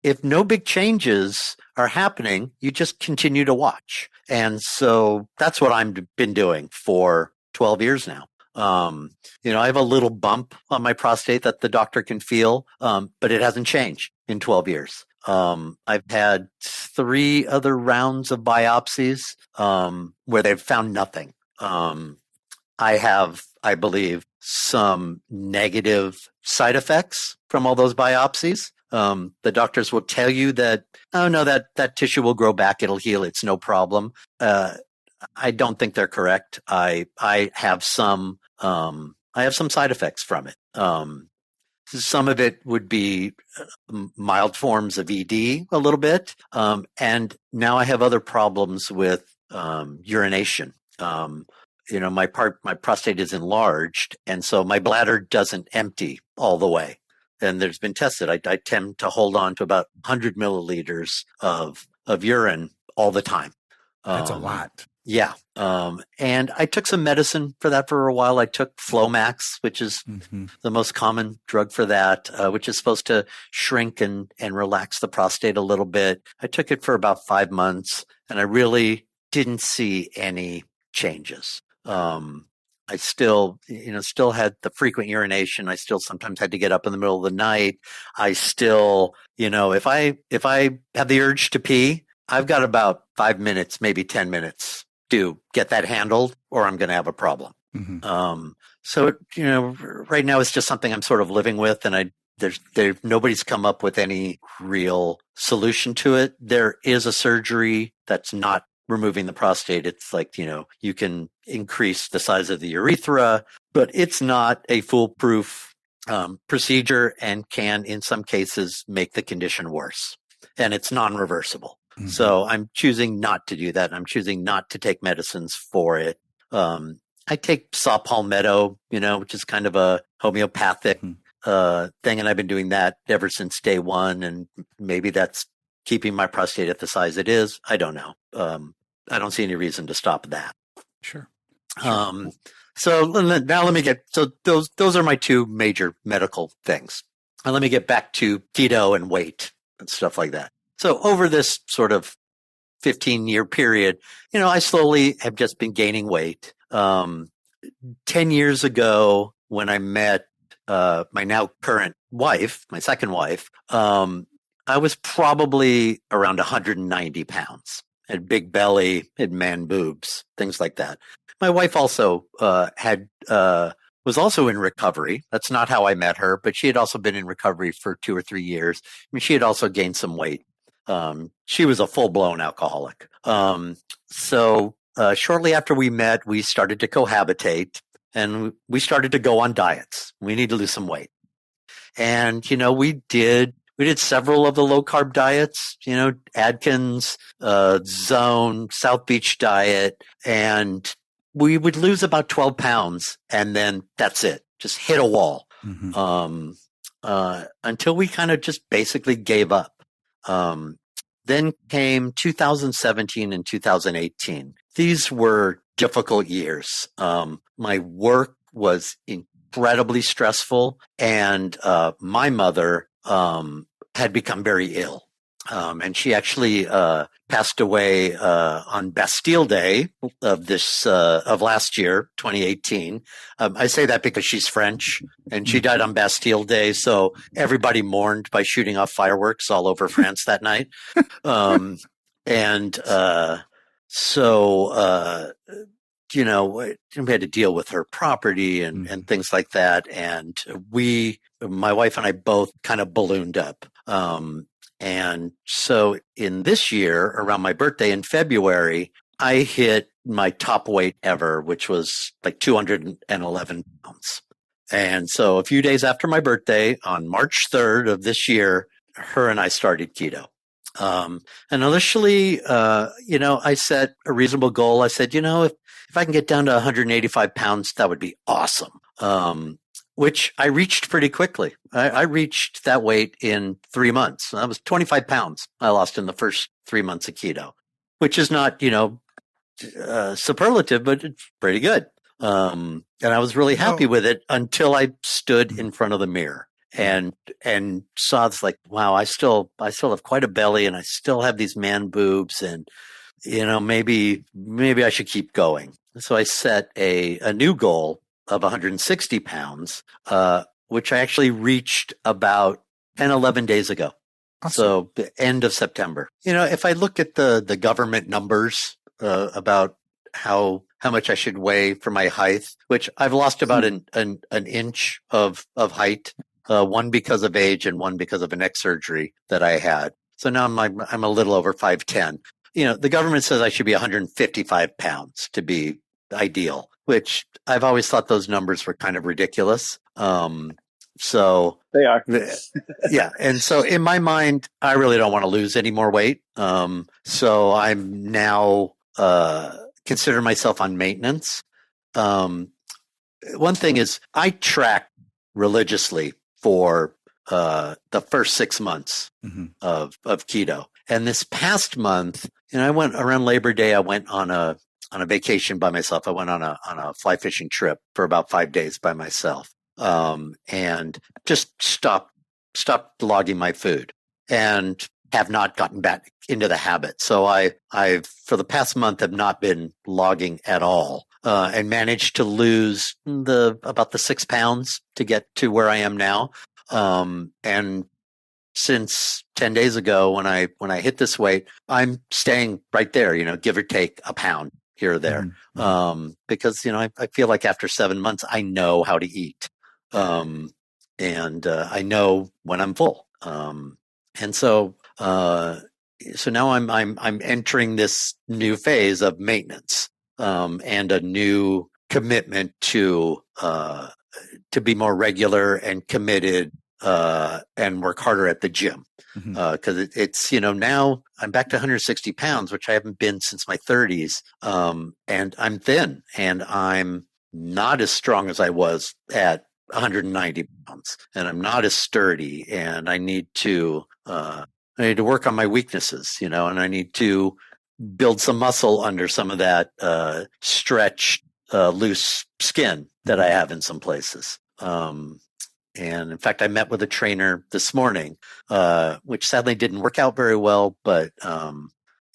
if no big changes are happening, you just continue to watch. And so that's what I've been doing for 12 years now. I have a little bump on my prostate that the doctor can feel, but it hasn't changed in 12 years. I've had 3 other rounds of biopsies where they've found nothing. I have, I believe, some negative side effects from all those biopsies. The doctors will tell you that, oh no, that tissue will grow back. It'll heal. It's no problem. I don't think they're correct. I have some side effects from it. Some of it would be mild forms of ED a little bit. And now I have other problems with urination. My prostate is enlarged, and so my bladder doesn't empty all the way. And there's been tested. I tend to hold on to about 100 milliliters of urine all the time. That's a lot. Yeah. And I took some medicine for that for a while. I took Flomax, which is the most common drug for that, which is supposed to shrink and relax the prostate a little bit. I took it for about 5 months, and I really didn't see any changes. I still had the frequent urination. I still sometimes had to get up in the middle of the night. I still, if I have the urge to pee, I've got about 5 minutes, maybe 10 minutes to get that handled, or I'm going to have a problem. So, right now it's just something I'm sort of living with, and nobody's come up with any real solution to it. There is a surgery that's not removing the prostate. It's like, you can increase the size of the urethra, but it's not a foolproof procedure and can, in some cases, make the condition worse. And it's non-reversible. So I'm choosing not to do that. I'm choosing not to take medicines for it. I take saw palmetto, which is kind of a homeopathic thing. And I've been doing that ever since day one. And maybe that's keeping my prostate at the size it is. I don't know. I don't see any reason to stop that. Sure. So now let me those are my 2 major medical things. And let me get back to keto and weight and stuff like that. So over this sort of 15-year period, I slowly have just been gaining weight. 10 years ago, when I met my now current wife, my second wife, I was probably around 190 pounds. Had big belly, had man boobs, things like that. My wife also was also in recovery. That's not how I met her, but she had also been in recovery for 2 or 3 years. I mean, she had also gained some weight. She was a full-blown alcoholic. So shortly after we met, we started to cohabitate, and we started to go on diets. We need to lose some weight. And, we did several of the low-carb diets, Atkins, Zone, South Beach diet, and we would lose about 12 pounds, and then that's it. Just hit a wall. Until we kind of just basically gave up. Then came 2017 and 2018. These were difficult years. My work was incredibly stressful, and my mother had become very ill. And she actually passed away on Bastille Day of last year, 2018. I say that because she's French, and she died on Bastille Day, so everybody mourned by shooting off fireworks all over France that night. We had to deal with her property and things like that, and my wife and I both kind of ballooned up. And so in this year, around my birthday in February, I hit my top weight ever, which was like 211 pounds. And so a few days after my birthday, on March 3rd of this year, her and I started keto. And initially, I set a reasonable goal. I said, if I can get down to 185 pounds, that would be awesome. Which I reached pretty quickly. I reached that weight in 3 months. That was 25 pounds I lost in the first 3 months of keto. which is not, superlative, but it's pretty good. And I was really happy with it until I stood in front of the mirror and saw it's like, wow, I still have quite a belly and I still have these man boobs, and maybe I should keep going. So I set a new goal of 160 pounds, which I actually reached about 10, 11 days ago. Awesome. So the end of September. If I look at the government numbers about how much I should weigh for my height, which I've lost about an inch of height, one because of age and one because of a neck surgery that I had. So now I'm a little over 5'10". The government says I should be 155 pounds to be ideal, which I've always thought those numbers were kind of ridiculous. So they are. Yeah. And so in my mind, I really don't want to lose any more weight. So I'm now consider myself on maintenance. One thing is I track religiously for the first 6 months of keto. And this past month, I went around Labor Day, I went on a vacation by myself. I went on a fly fishing trip for about 5 days by myself. And just stopped logging my food and have not gotten back into the habit. So I've for the past month have not been logging at all, and managed to lose about the 6 pounds to get to where I am now. And since 10 days ago when I hit this weight, I'm staying right there, give or take a pound here or there. Because, I feel like after 7 months, I know how to eat. And I know when I'm full. And so now I'm entering this new phase of maintenance, and a new commitment to be more regular and committed, and work harder at the gym. Cause it's, now I'm back to 160 pounds, which I haven't been since my 30s. And I'm thin and I'm not as strong as I was at 190 pounds, and I'm not as sturdy, and I need to work on my weaknesses, and I need to build some muscle under some of that stretched, loose skin that I have in some places. And in fact, I met with a trainer this morning, which sadly didn't work out very well, but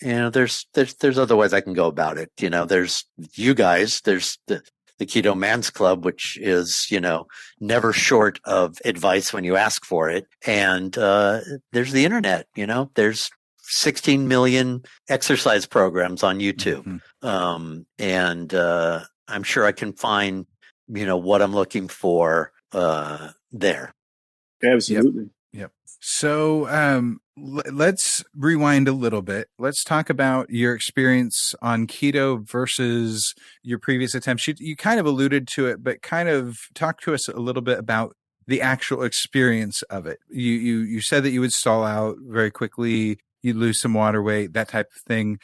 there's other ways I can go about it. There's you guys, there's the Keto Man's Club, which is, never short of advice when you ask for it. And there's the internet, there's 16 million exercise programs on YouTube. And I'm sure I can find, what I'm looking for there. Absolutely. Yep. So let's rewind a little bit. Let's talk about your experience on keto versus your previous attempts. You kind of alluded to it, but kind of talk to us a little bit about the actual experience of it. You said that you would stall out very quickly, you'd lose some water weight, that type of thing.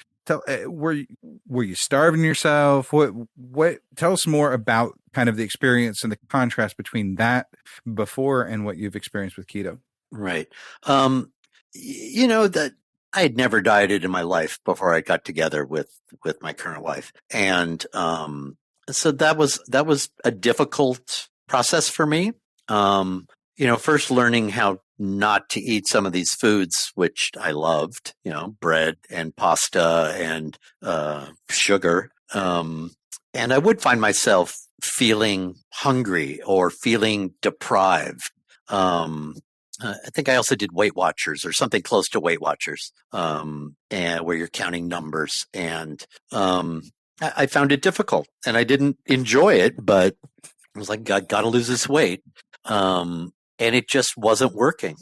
Were you starving yourself? What? Tell us more about kind of the experience and the contrast between that before and what you've experienced with keto. Right. That I had never dieted in my life before I got together with my current wife. And, so that was a difficult process for me. First learning how not to eat some of these foods, which I loved, bread and pasta and, sugar. And I would find myself feeling hungry or feeling deprived. I think I also did Weight Watchers or something close to Weight Watchers, and where you're counting numbers. And I found it difficult, and I didn't enjoy it, but I was like, I got to lose this weight, and it just wasn't working.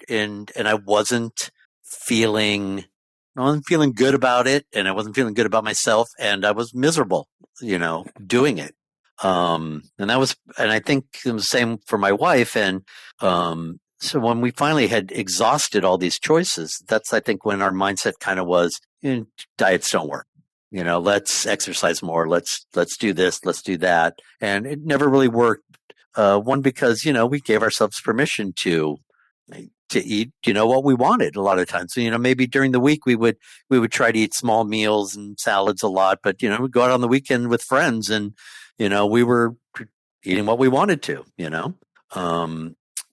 And I wasn't feeling good about it, and I wasn't feeling good about myself, and I was miserable, doing it. And I think it was the same for my wife, and so when we finally had exhausted all these choices, that's, I think, when our mindset kind of was, diets don't work. Let's exercise more. Let's do this. Let's do that. And it never really worked. One, because, we gave ourselves permission to to eat, what we wanted a lot of times. So, maybe during the week we would try to eat small meals and salads a lot, but, we'd go out on the weekend with friends and, we were eating what we wanted to,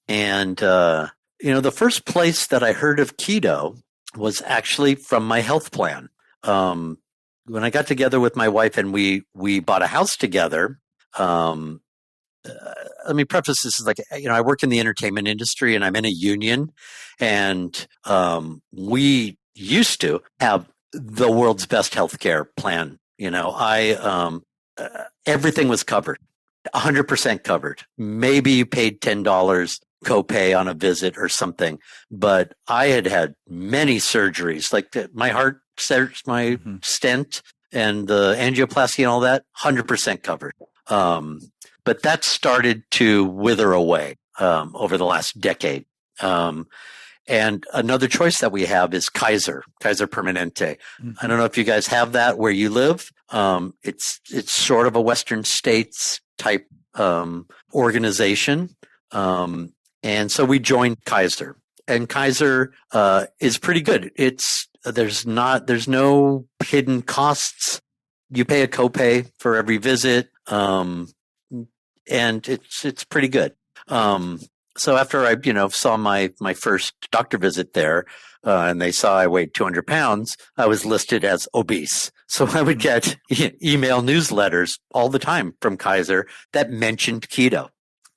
and, the first place that I heard of keto was actually from my health plan. When I got together with my wife and we bought a house together, let me preface this as I work in the entertainment industry and I'm in a union, and we used to have the world's best healthcare plan. Everything was covered, 100% covered. Maybe you paid $10 copay on a visit or something, but I had many surgeries, like my heart, my stent, and the angioplasty and all that, 100% covered. But that started to wither away over the last decade. And another choice that we have is Kaiser Permanente. I don't know if you guys have that where you live. It's sort of a Western States type organization. And so we joined Kaiser. And Kaiser is pretty good. There's no hidden costs. You pay a copay for every visit. And it's pretty good. So after I, saw my first doctor visit there, and they saw I weighed 200 pounds, I was listed as obese. So I would get email newsletters all the time from Kaiser that mentioned keto.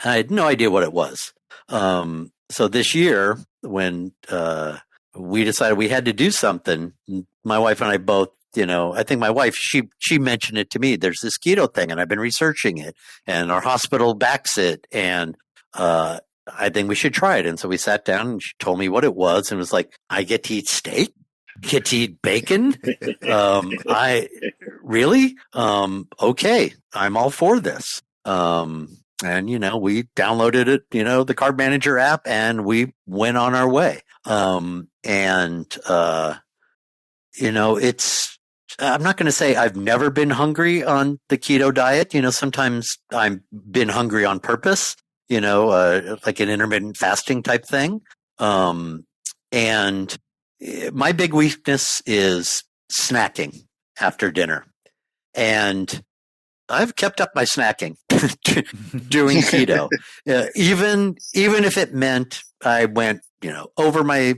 I had no idea what it was. So this year, when we decided we had to do something, my wife and I both, I think my wife, she mentioned it to me. There's this keto thing, and I've been researching it, and our hospital backs it, and I think we should try it. And so we sat down, and she told me what it was, and was like, I get to eat steak? Get to eat bacon? I really? Okay, I'm all for this. And, we downloaded it, the Carb Manager app, and we went on our way. I'm not going to say I've never been hungry on the keto diet. Sometimes I've been hungry on purpose, like an intermittent fasting type thing. And my big weakness is snacking after dinner. And I've kept up my snacking doing keto, even if it meant I went, over my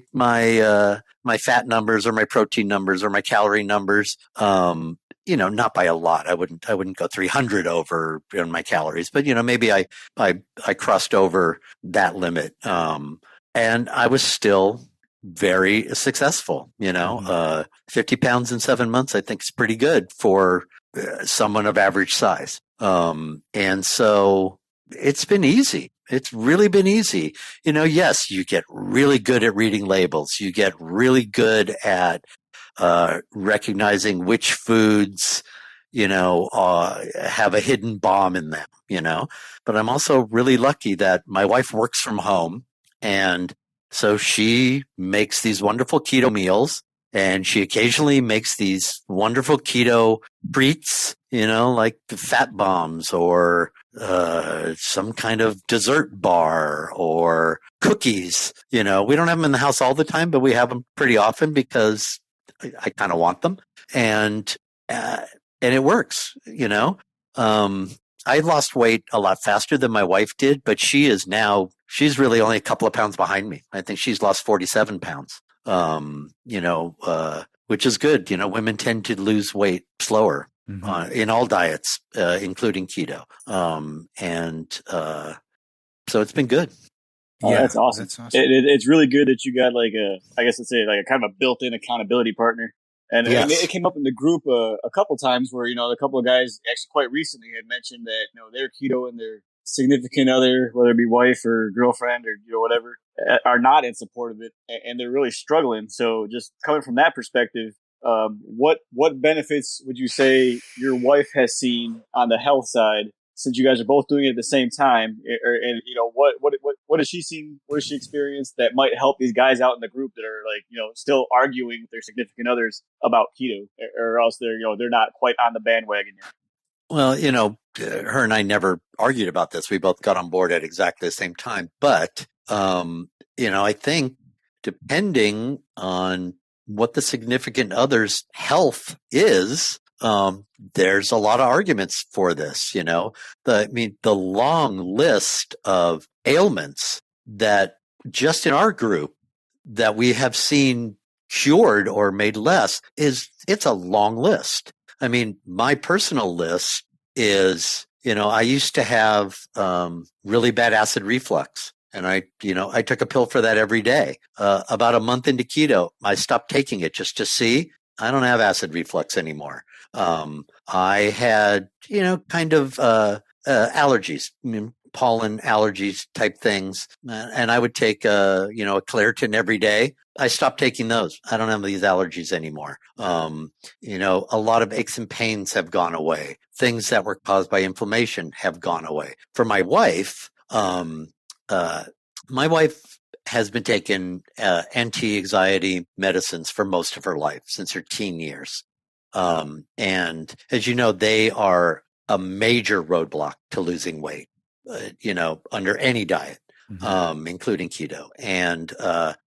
fat numbers or my protein numbers or my calorie numbers. Not by a lot. I wouldn't go 300 over on my calories, but maybe I crossed over that limit. And I was still very successful. 50 pounds in 7 months, I think is pretty good for someone of average size. And so it's been easy. It's really been easy. Yes, you get really good at reading labels. You get really good at recognizing which foods, have a hidden bomb in them, But I'm also really lucky that my wife works from home. And so she makes these wonderful keto meals. And she occasionally makes these wonderful keto treats, like the fat bombs or some kind of dessert bar or cookies. We don't have them in the house all the time, but we have them pretty often because I kind of want them. And it works, I lost weight a lot faster than my wife did, but she's really only a couple of pounds behind me. I think she's lost 47 pounds. Which is good. Women tend to lose weight slower in all diets, including keto. So it's been good. Oh, yeah, that's awesome. It's really good that you got I guess let's say a kind of a built-in accountability partner. And it came up in the group a couple times where, a couple of guys actually quite recently had mentioned that, they're keto and their significant other, whether it be wife or girlfriend or, whatever, are not in support of it and they're really struggling. So just coming from that perspective, what benefits would you say your wife has seen on the health side since you guys are both doing it at the same time? And what has she seen? What has she experienced that might help these guys out in the group that are still arguing with their significant others about keto, or else they're not quite on the bandwagon yet? Well, her and I never argued about this. We both got on board at exactly the same time. But I think depending on what the significant other's health is, there's a lot of arguments for this. The long list of ailments that just in our group that we have seen cured or made less it's a long list. I mean, my personal list is, I used to have really bad acid reflux. And I took a pill for that every day. About a month into keto, I stopped taking it just to see. I don't have acid reflux anymore. I had, allergies, pollen allergies type things. And I would take, a Claritin every day. I stopped taking those. I don't have these allergies anymore. A lot of aches and pains have gone away. Things that were caused by inflammation have gone away. For my wife, my wife has been taking anti-anxiety medicines for most of her life, since her teen years. And as you know, they are a major roadblock to losing weight, under any diet, including keto. And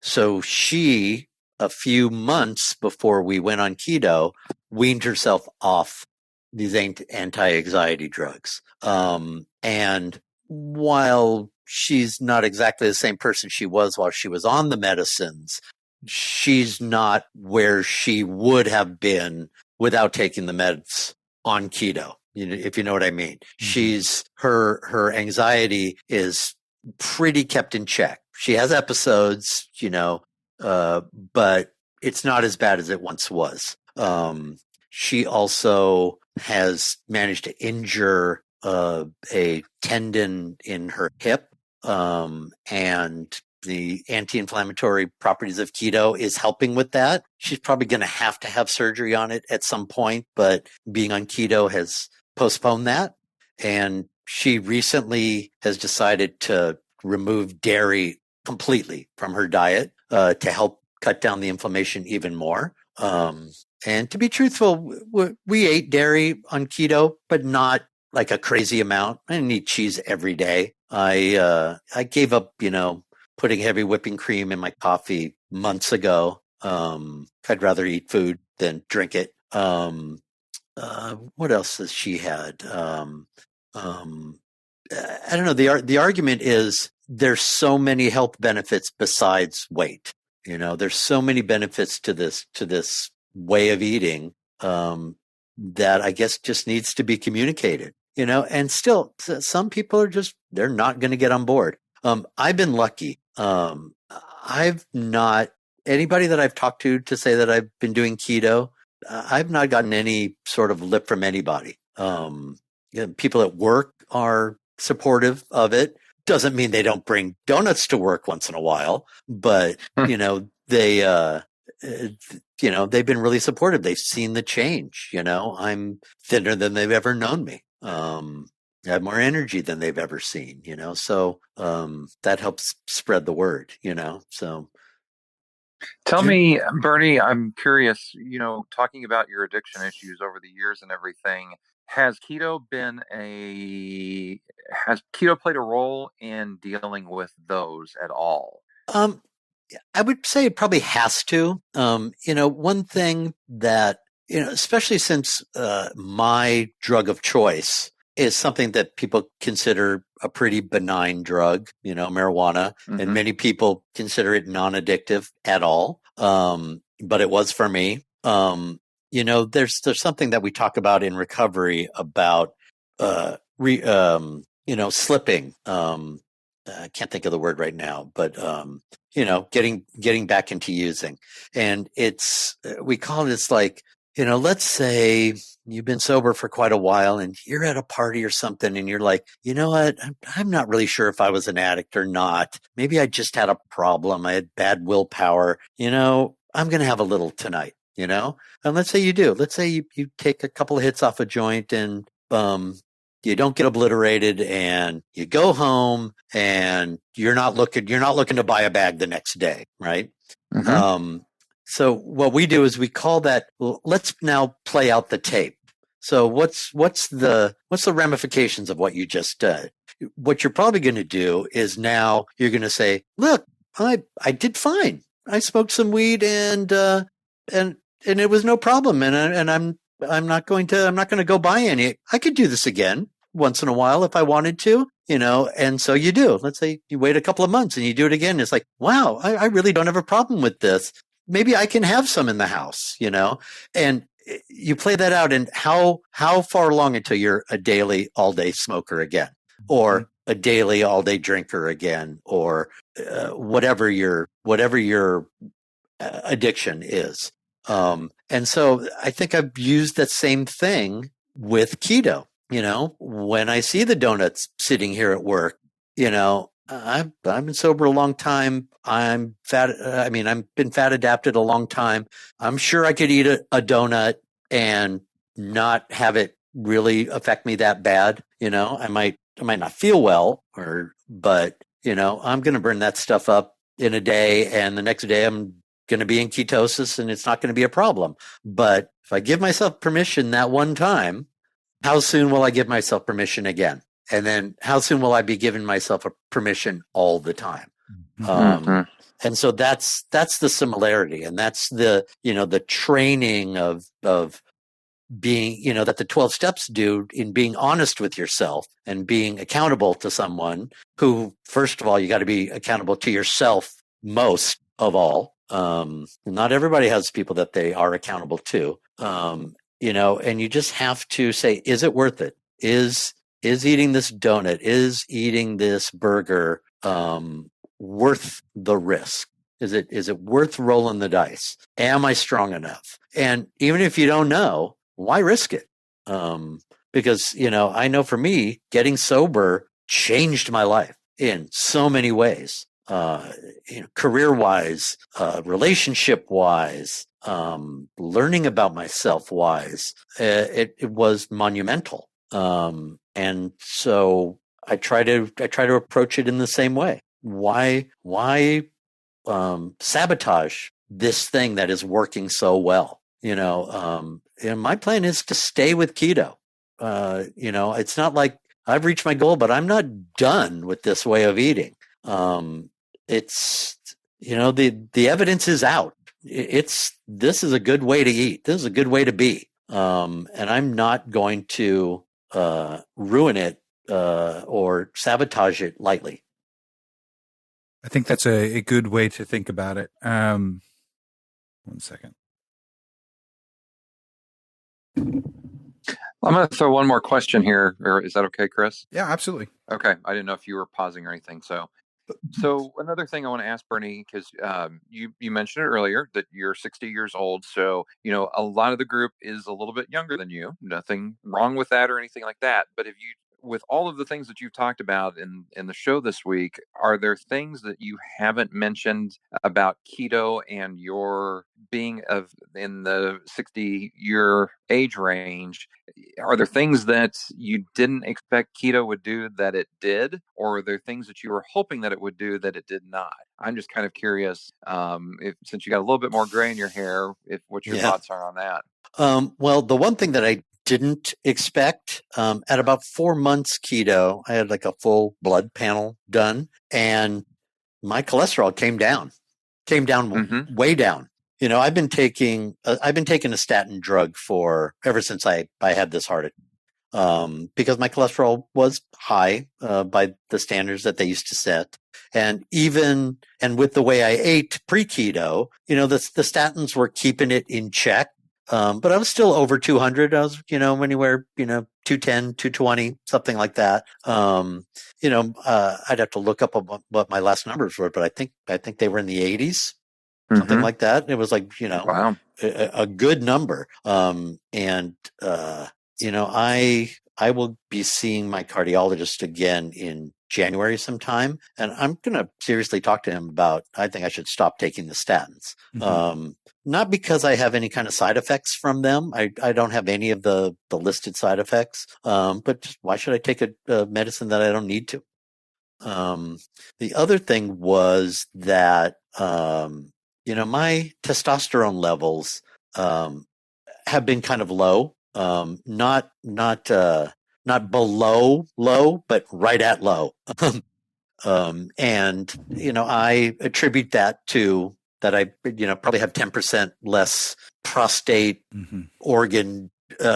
so she, a few months before we went on keto, weaned herself off these anti-anxiety drugs. And while she's not exactly the same person she was while she was on the medicines, she's not where she would have been without taking the meds on keto, if you know what I mean. She's her anxiety is pretty kept in check. She has episodes, but it's not as bad as it once was. She also has managed to injure a tendon in her hip, and the anti-inflammatory properties of keto is helping with that. She's probably going to have surgery on it at some point, but being on keto has postponed that. And she recently has decided to remove dairy completely from her diet to help cut down the inflammation even more. And to be truthful, we ate dairy on keto, but not like a crazy amount. I didn't eat cheese every day. I gave up, putting heavy whipping cream in my coffee months ago. I'd rather eat food than drink it. What else has she had? I don't know. The argument is there's so many health benefits besides weight. There's so many benefits to this way of eating that I guess just needs to be communicated. And still some people are they're not going to get on board. I've been lucky. I've not, anybody that I've talked to say that I've been doing keto, I've not gotten any sort of lip from anybody. People at work are supportive of it. Doesn't mean they don't bring donuts to work once in a while, but they've been really supportive. They've seen the change. I'm thinner than they've ever known me. I have more energy than they've ever seen, so that helps spread the word, so. Tell me, Bernie, I'm curious, talking about your addiction issues over the years and everything, has keto played a role in dealing with those at all? I would say it probably has to. One thing that, especially since my drug of choice is something that people consider a pretty benign drug, marijuana, and many people consider it non-addictive at all. But it was for me. There's something that we talk about in recovery about, slipping. I can't think of the word right now, but, getting back into using. And we call it, like, let's say you've been sober for quite a while and you're at a party or something and you're like, you know what? I'm not really sure if I was an addict or not. Maybe I just had a problem. I had bad willpower. I'm going to have a little tonight, and let's say you do. Let's say you take a couple of hits off a joint and, you don't get obliterated and you go home and you're not looking to buy a bag the next day. Right. So what we do is we call that, let's now play out the tape. So what's the ramifications of what you just did? What you're probably going to do is now you're going to say, look, I did fine. I smoked some weed and it was no problem. And I'm not going to go buy any. I could do this again once in a while if I wanted to, and so you do. Let's say you wait a couple of months and you do it again. It's like, wow, I really don't have a problem with this. Maybe I can have some in the house, and you play that out. And how far along until you're a daily, all day smoker again, or a daily, all day drinker again, or whatever your addiction is. And so I think I've used that same thing with keto. When I see the donuts sitting here at work, I've been sober a long time. I'm fat. I've been fat adapted a long time. I'm sure I could eat a donut and not have it really affect me that bad. I might not feel well, but I'm going to burn that stuff up in a day, and the next day I'm going to be in ketosis, and it's not going to be a problem. But if I give myself permission that one time, how soon will I give myself permission again? And then how soon will I be giving myself a permission all the time? And so that's the similarity, and that's the training of being, that the 12 steps do in being honest with yourself and being accountable to someone who, first of all, you got to be accountable to yourself most of all. Not everybody has people that they are accountable to, and you just have to say, is it worth it? Is eating this donut, is eating this burger, worth the risk? Is it worth rolling the dice? Am I strong enough? And even if you don't know, why risk it? Because, I know for me, getting sober changed my life in so many ways, career-wise, relationship-wise, learning about myself-wise. It was monumental. And so I try to approach it in the same way. Why sabotage this thing that is working so well? And my plan is to stay with keto. It's not like I've reached my goal, but I'm not done with this way of eating. It's, the evidence is out. This is a good way to eat. This is a good way to be. And I'm not going to ruin it or sabotage it lightly. I think that's a good way to think about it. 1 second. I'm going to throw one more question here. Or is that okay, Chris? Yeah, absolutely. Okay. I didn't know if you were pausing or anything. So another thing I want to ask Bernie, because you mentioned it earlier that you're 60 years old. So, a lot of the group is a little bit younger than you. Nothing wrong with that or anything like that. But with all of the things that you've talked about in the show this week, are there things that you haven't mentioned about keto and your being in the 60-year age range? Are there things that you didn't expect keto would do that it did, or are there things that you were hoping that it would do that it did not? I'm just kind of curious, since you got a little bit more gray in your hair, what your thoughts are on that. Well, the one thing that I didn't expect, at about 4 months keto, I had like a full blood panel done, and my cholesterol came down way down. I've been taking a statin drug ever since I had this heart attack, because my cholesterol was high by the standards that they used to set. And with the way I ate pre-keto, the statins were keeping it in check. But I was still over 200. I was, anywhere, 210, 220, something like that. I'd have to look up what my last numbers were, but I think they were in the 80s, something like that. It was like, wow, a good number. I will be seeing my cardiologist again in January sometime, and I'm going to seriously talk to him about, I think I should stop taking the statins. Not because I have any kind of side effects from them. I don't have any of the listed side effects. But just, why should I take a medicine that I don't need to? The other thing was that, my testosterone levels, have been kind of low. Not below low, but right at low. And, I attribute that to that I, probably have 10% less prostate organ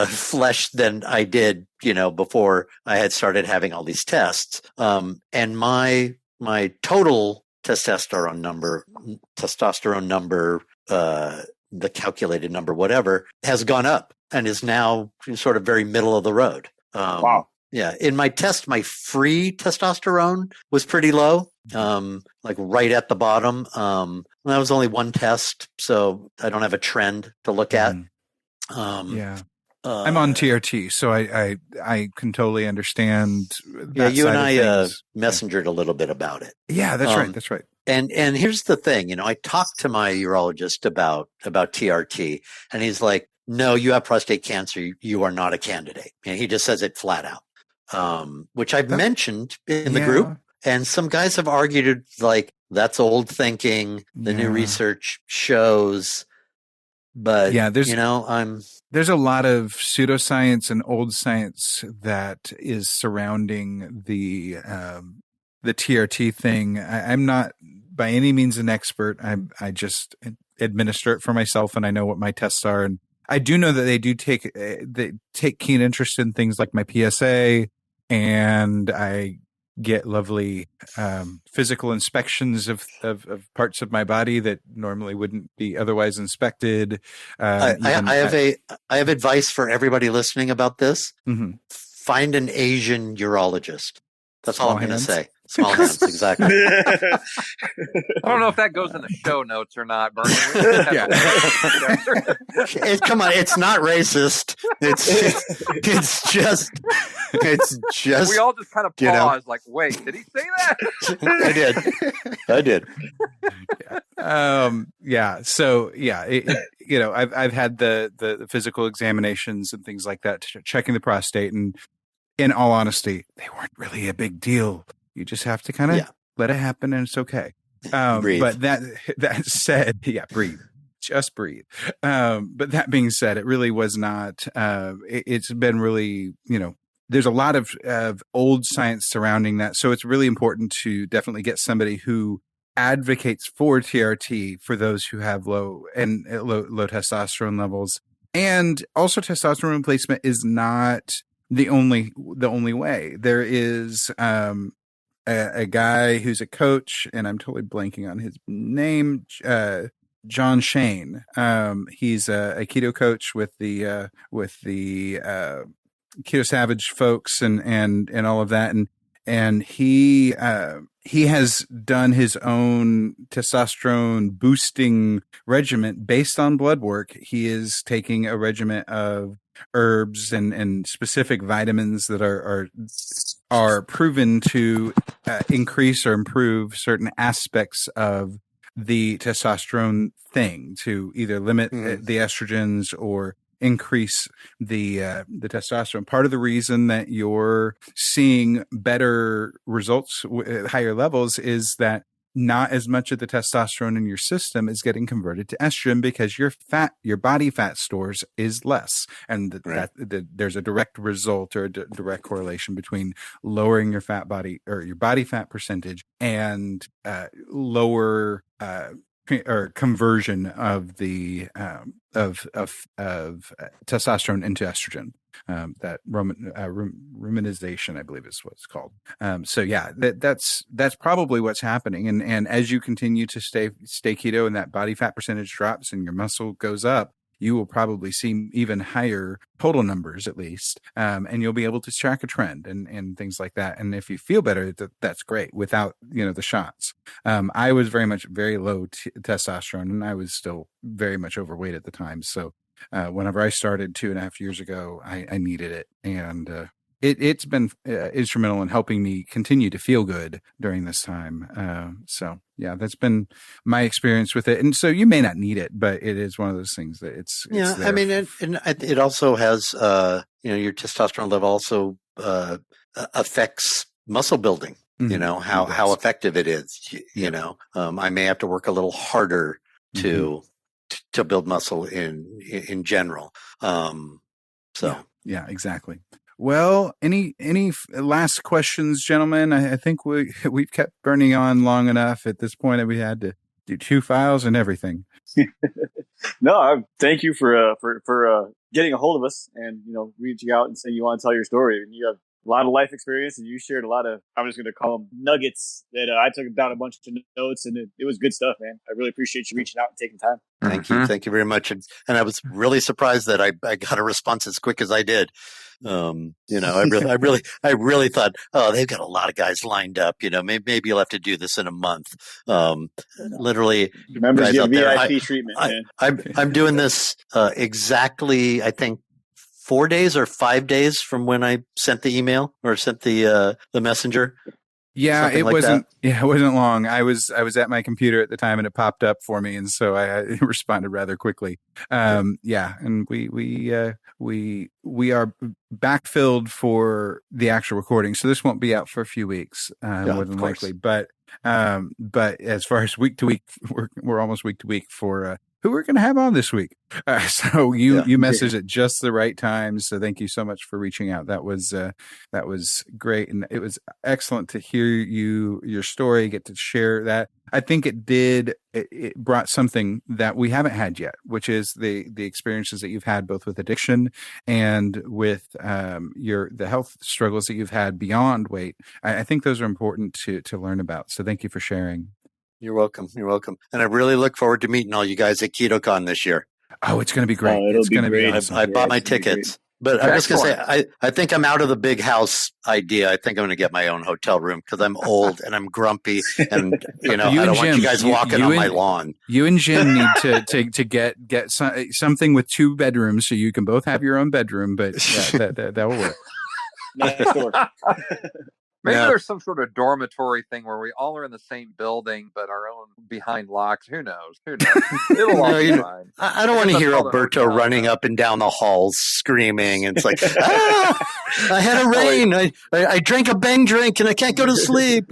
flesh than I did, before I had started having all these tests. And my total testosterone number, the calculated number, whatever, has gone up and is now sort of very middle of the road. Wow. Yeah. In my test, my free testosterone was pretty low, like right at the bottom. That was only one test, so I don't have a trend to look at. Yeah. I'm on TRT, so I can totally understand. Yeah, you and I messengered a little bit about it. Yeah, that's right. That's right. And here's the thing, I talked to my urologist about TRT, and he's like, "No, you have prostate cancer. You are not a candidate." And he just says it flat out, which I've mentioned in the group. And some guys have argued like that's old thinking. The new research shows. But there's a lot of pseudoscience and old science that is surrounding the TRT thing. I'm not by any means an expert. I just administer it for myself, and I know what my tests are. And I do know that they take keen interest in things like my PSA, and I get lovely physical inspections of parts of my body that normally wouldn't be otherwise inspected. I have advice for everybody listening about this. Find an Asian urologist. That's all I'm going to say. Small hands, exactly. I don't know if that goes in the show notes or not, Bernie. Come on, it's not racist. It's just. We all just kind of pause, like, wait, did he say that? I did. So I've had the physical examinations and things like that, checking the prostate, and in all honesty, they weren't really a big deal. You just have to kind of let it happen, and it's okay. Breathe. But that said, breathe. Just breathe. But that being said, it really was not. It's been really, there's a lot of old science surrounding that. So it's really important to definitely get somebody who advocates for TRT for those who have low testosterone levels. And also, testosterone replacement is not the only way. There is a guy who's a coach, and I'm totally blanking on his name, John Shane. He's a keto coach with the Keto Savage folks and all of that, and he has done his own testosterone boosting regimen based on blood work. He is taking a regimen of herbs and specific vitamins that are proven to increase or improve certain aspects of the testosterone thing, to either limit the estrogens or increase the testosterone. Part of the reason that you're seeing better results at higher levels is that not as much of the testosterone in your system is getting converted to estrogen, because your body fat stores is less. And there's a direct result or a direct correlation between lowering your body fat percentage and lower or conversion of the of testosterone into estrogen. That ruminization, I believe, is what it's called. That's probably what's happening. And as you continue to stay keto and that body fat percentage drops and your muscle goes up, you will probably see even higher total numbers, at least, and you'll be able to track a trend and things like that. And if you feel better, that's great without the shots. I was very low testosterone, and I was still very much overweight at the time. So whenever I started 2.5 years ago, I needed it, and it's been instrumental in helping me continue to feel good during this time. So yeah, that's been my experience with it. And so you may not need it, but it is one of those things that it's there. I mean, and it also has, your testosterone level also affects muscle building, how effective it is, I may have to work a little harder to build muscle in general. Yeah, exactly. Well, any last questions, gentlemen? I think we've kept burning on long enough at this point that we had to do 2 files and everything. No, thank you for getting a hold of us and reaching out and saying you want to tell your story. And you have a lot of life experience, and you shared a lot of, I'm just going to call them nuggets that I took down a bunch of notes, and it was good stuff, man. I really appreciate you reaching out and taking time. Thank you very much. And I was really surprised that I got a response as quick as I did. I really thought, oh, they've got a lot of guys lined up. Maybe you'll have to do this in a month. Literally, remember your VIP there, treatment. I'm doing this exactly, I think, 4 days or 5 days from when I sent the email or sent the messenger. Yeah, it wasn't long. I was at my computer at the time and it popped up for me, and so I responded rather quickly. And we are backfilled for the actual recording, so this won't be out for a few weeks, more than likely. But as far as week to week, we're almost week to week for who we're going to have on this week. So you messaged at just the right time. So thank you so much for reaching out. That was great. And it was excellent to hear your story, get to share that. I think it brought something that we haven't had yet, which is the experiences that you've had both with addiction and with the health struggles that you've had beyond weight. I think those are important to learn about. So thank you for sharing. You're welcome. And I really look forward to meeting all you guys at KetoCon this year. Oh, it's going to be great. It's going to be awesome. I bought my tickets. But I'm just going to say, I think I'm out of the big house idea. I think I'm going to get my own hotel room because I'm old and I'm grumpy, and I don't want you guys walking on my lawn. You and Jim need to get something with 2 bedrooms so you can both have your own bedroom. But that will work. Next door. Maybe there's some sort of dormitory thing where we all are in the same building, but our own behind locks. Who knows? It'll all be fine. I don't want to hear Alberto running up and down the halls screaming. And it's like, I had a rain. I drank a bang drink and I can't go to sleep.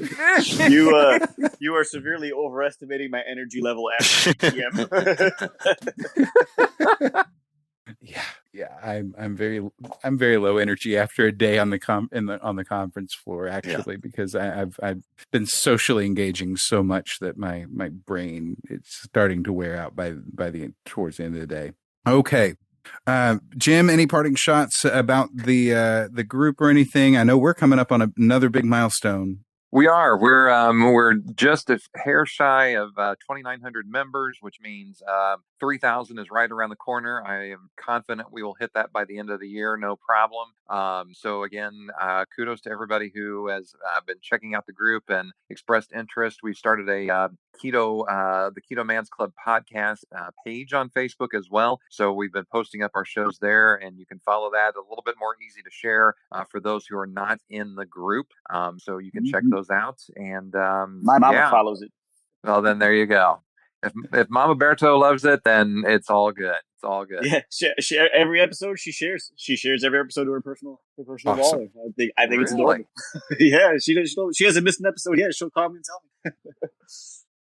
You are severely overestimating my energy level after 8 p.m. Yeah. I'm very low energy after a day on the conference floor, actually, because I've been socially engaging so much that my brain is starting to wear out towards the end of the day. Okay. Jim, any parting shots about the group or anything? I know we're coming up on another big milestone. We are. We're just a hair shy of 2,900 members, which means 3,000 is right around the corner. I am confident we will hit that by the end of the year, no problem. So again, kudos to everybody who has been checking out the group and expressed interest. We started the Keto Man's Club podcast page on Facebook as well. So we've been posting up our shows there, and you can follow that. A little bit more easy to share for those who are not in the group. So you can check those out. And my mama follows it. Well, then there you go. If Mama Berto loves it, then it's all good. It's all good. Yeah, she every episode she shares. She shares every episode to her personal awesome. wall. I think it's adorable. Yeah, she hasn't missed an episode yet. She'll call me and tell me.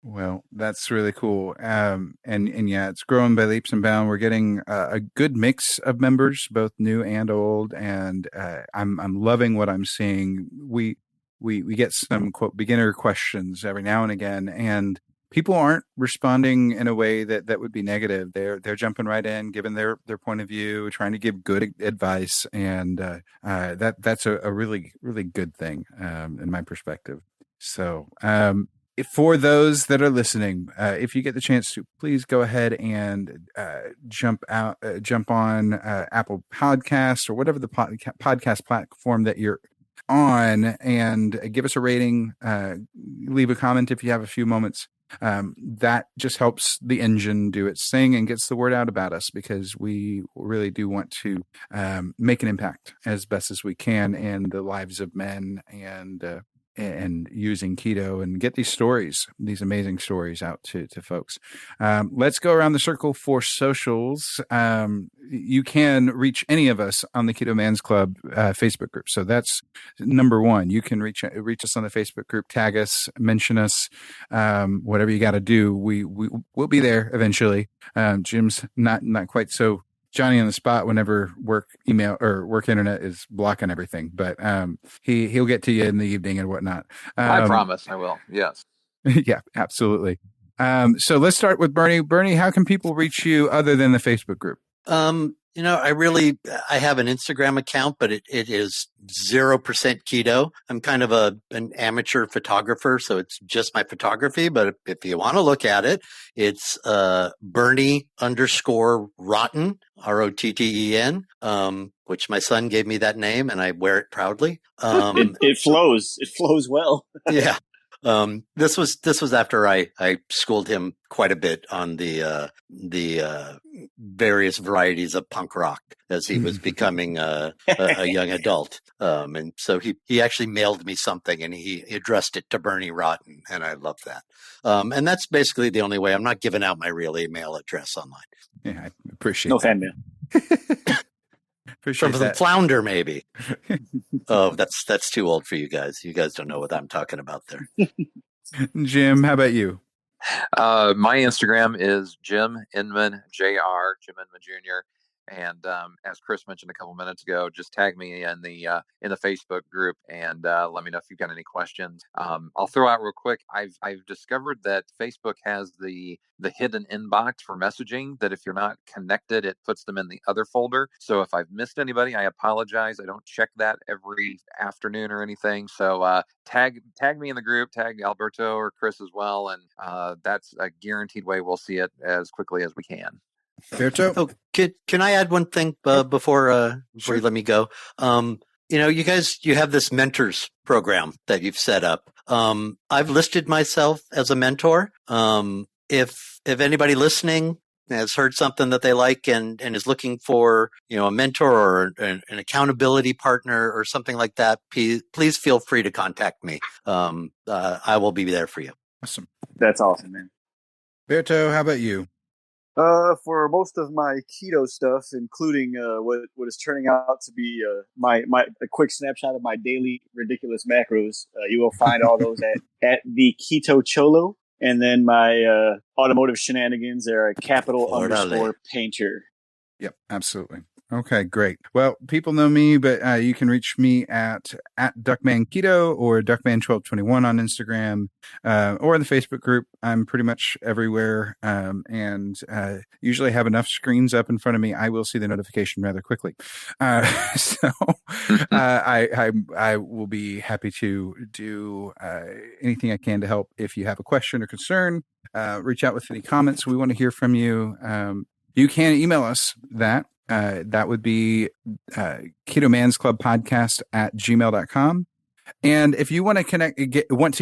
Well, that's really cool. And yeah, it's growing by leaps and bounds. We're getting a good mix of members, both new and old, and I'm loving what I'm seeing. We get some quote beginner questions every now and again, and people aren't responding in a way that would be negative. They're jumping right in, giving their point of view, trying to give good advice, and that's a really, really good thing in my perspective. So for those that are listening, if you get the chance to, please go ahead and jump on Apple Podcasts or whatever the podcast platform that you're on, and give us a rating. Leave a comment if you have a few moments. That just helps the engine do its thing and gets the word out about us, because we really do want to make an impact as best as we can in the lives of men and using keto, and get these amazing stories out to folks. Let's go around the circle for socials. You can reach any of us on the Keto Man's Club Facebook group. So that's number one. You can reach us on the Facebook group, tag us, mention us, whatever you got to do. We'll be there eventually. Jim's not quite so Johnny on the spot whenever work email or work internet is blocking everything, but he'll get to you in the evening and whatnot. I promise I will. Yes. Yeah, absolutely. So let's start with Bernie. Bernie, how can people reach you other than the Facebook group? I have an Instagram account, but it is 0% keto. I'm kind of an amateur photographer, so it's just my photography. But if you want to look at it, it's Bernie_Rotten, ROTTEN, which my son gave me that name, and I wear it proudly. It flows. It flows well. Yeah. This was after I schooled him quite a bit on the various varieties of punk rock as he was becoming a young adult. And so he actually mailed me something and he addressed it to Bernie Rotten, and I love that. And that's basically the only way. I'm not giving out my real email address online. Yeah, I appreciate no that. fan mail. Appreciate From that. the Flounder, maybe. Oh, that's too old for you guys. You guys don't know what I'm talking about there. Jim, how about you? My Instagram is Jim Inman Jr. Jim Inman Jr. And as Chris mentioned a couple minutes ago, just tag me in the Facebook group and let me know if you've got any questions. I'll throw out real quick. I've discovered that Facebook has the hidden inbox for messaging. That if you're not connected, it puts them in the other folder. So if I've missed anybody, I apologize. I don't check that every afternoon or anything. So tag me in the group. Tag Alberto or Chris as well, and that's a guaranteed way we'll see it as quickly as we can. Alberto? Oh, can I add one thing before Sure. you let me go? You guys, you have this mentors program that you've set up. I've listed myself as a mentor. If anybody listening has heard something that they like and is looking for, a mentor or an accountability partner or something like that, please feel free to contact me. I will be there for you. Awesome. That's awesome, man. Alberto, how about you? For most of my keto stuff, including what is turning out to be a quick snapshot of my daily ridiculous macros, you will find all those at the Keto Cholo, and then my automotive shenanigans are @capital_painter. Yep, absolutely. Okay, great. Well, people know me, but you can reach me at Druckman Keto or Druckman1221 on Instagram or in the Facebook group. I'm pretty much everywhere, and usually have enough screens up in front of me. I will see the notification rather quickly. So I will be happy to do anything I can to help. If you have a question or concern, reach out with any comments. We want to hear from you. You can email us that. That would be ketomansclubpodcast@gmail.com. And if you want to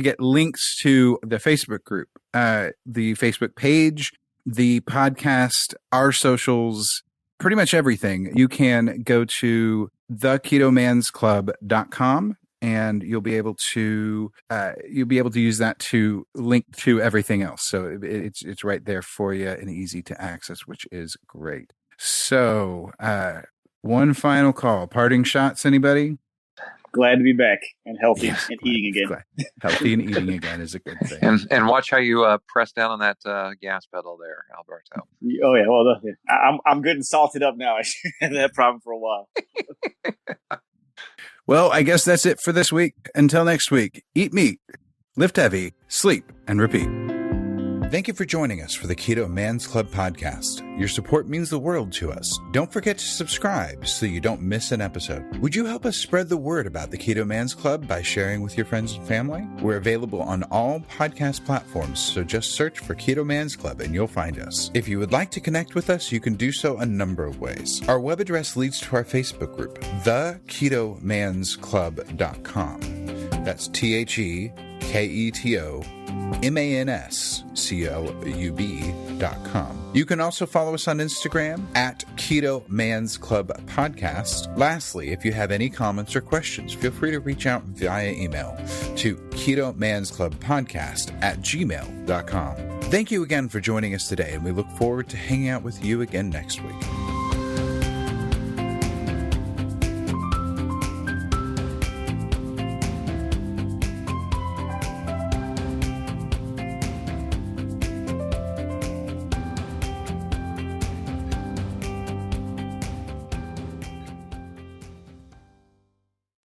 get links to the Facebook group, the Facebook page, the podcast, our socials, pretty much everything, you can go to theketomansclub.com and you'll be able to use that to link to everything else. So it's right there for you and easy to access, which is great. So, one final call. Parting shots, anybody? Glad to be back and healthy and eating again. Healthy and eating again is a good thing. And watch how you press down on that gas pedal there, Alberto. Oh yeah, well, I'm good and salted up now. I had that problem for a while. Well, I guess that's it for this week. Until next week, eat meat, lift heavy, sleep, and repeat. Thank you for joining us for the Keto Man's Club podcast. Your support means the world to us. Don't forget to subscribe so you don't miss an episode. Would you help us spread the word about the Keto Man's Club by sharing with your friends and family? We're available on all podcast platforms, so just search for Keto Man's Club and you'll find us. If you would like to connect with us, you can do so a number of ways. Our web address leads to our Facebook group, theketomansclub.com. That's TheKetoMansClub.com. You can also follow us on Instagram at Keto Man's Club Podcast. Lastly, if you have any comments or questions, feel free to reach out via email to ketomansclubpodcast@gmail.com. Thank you again for joining us today, and we look forward to hanging out with you again next week.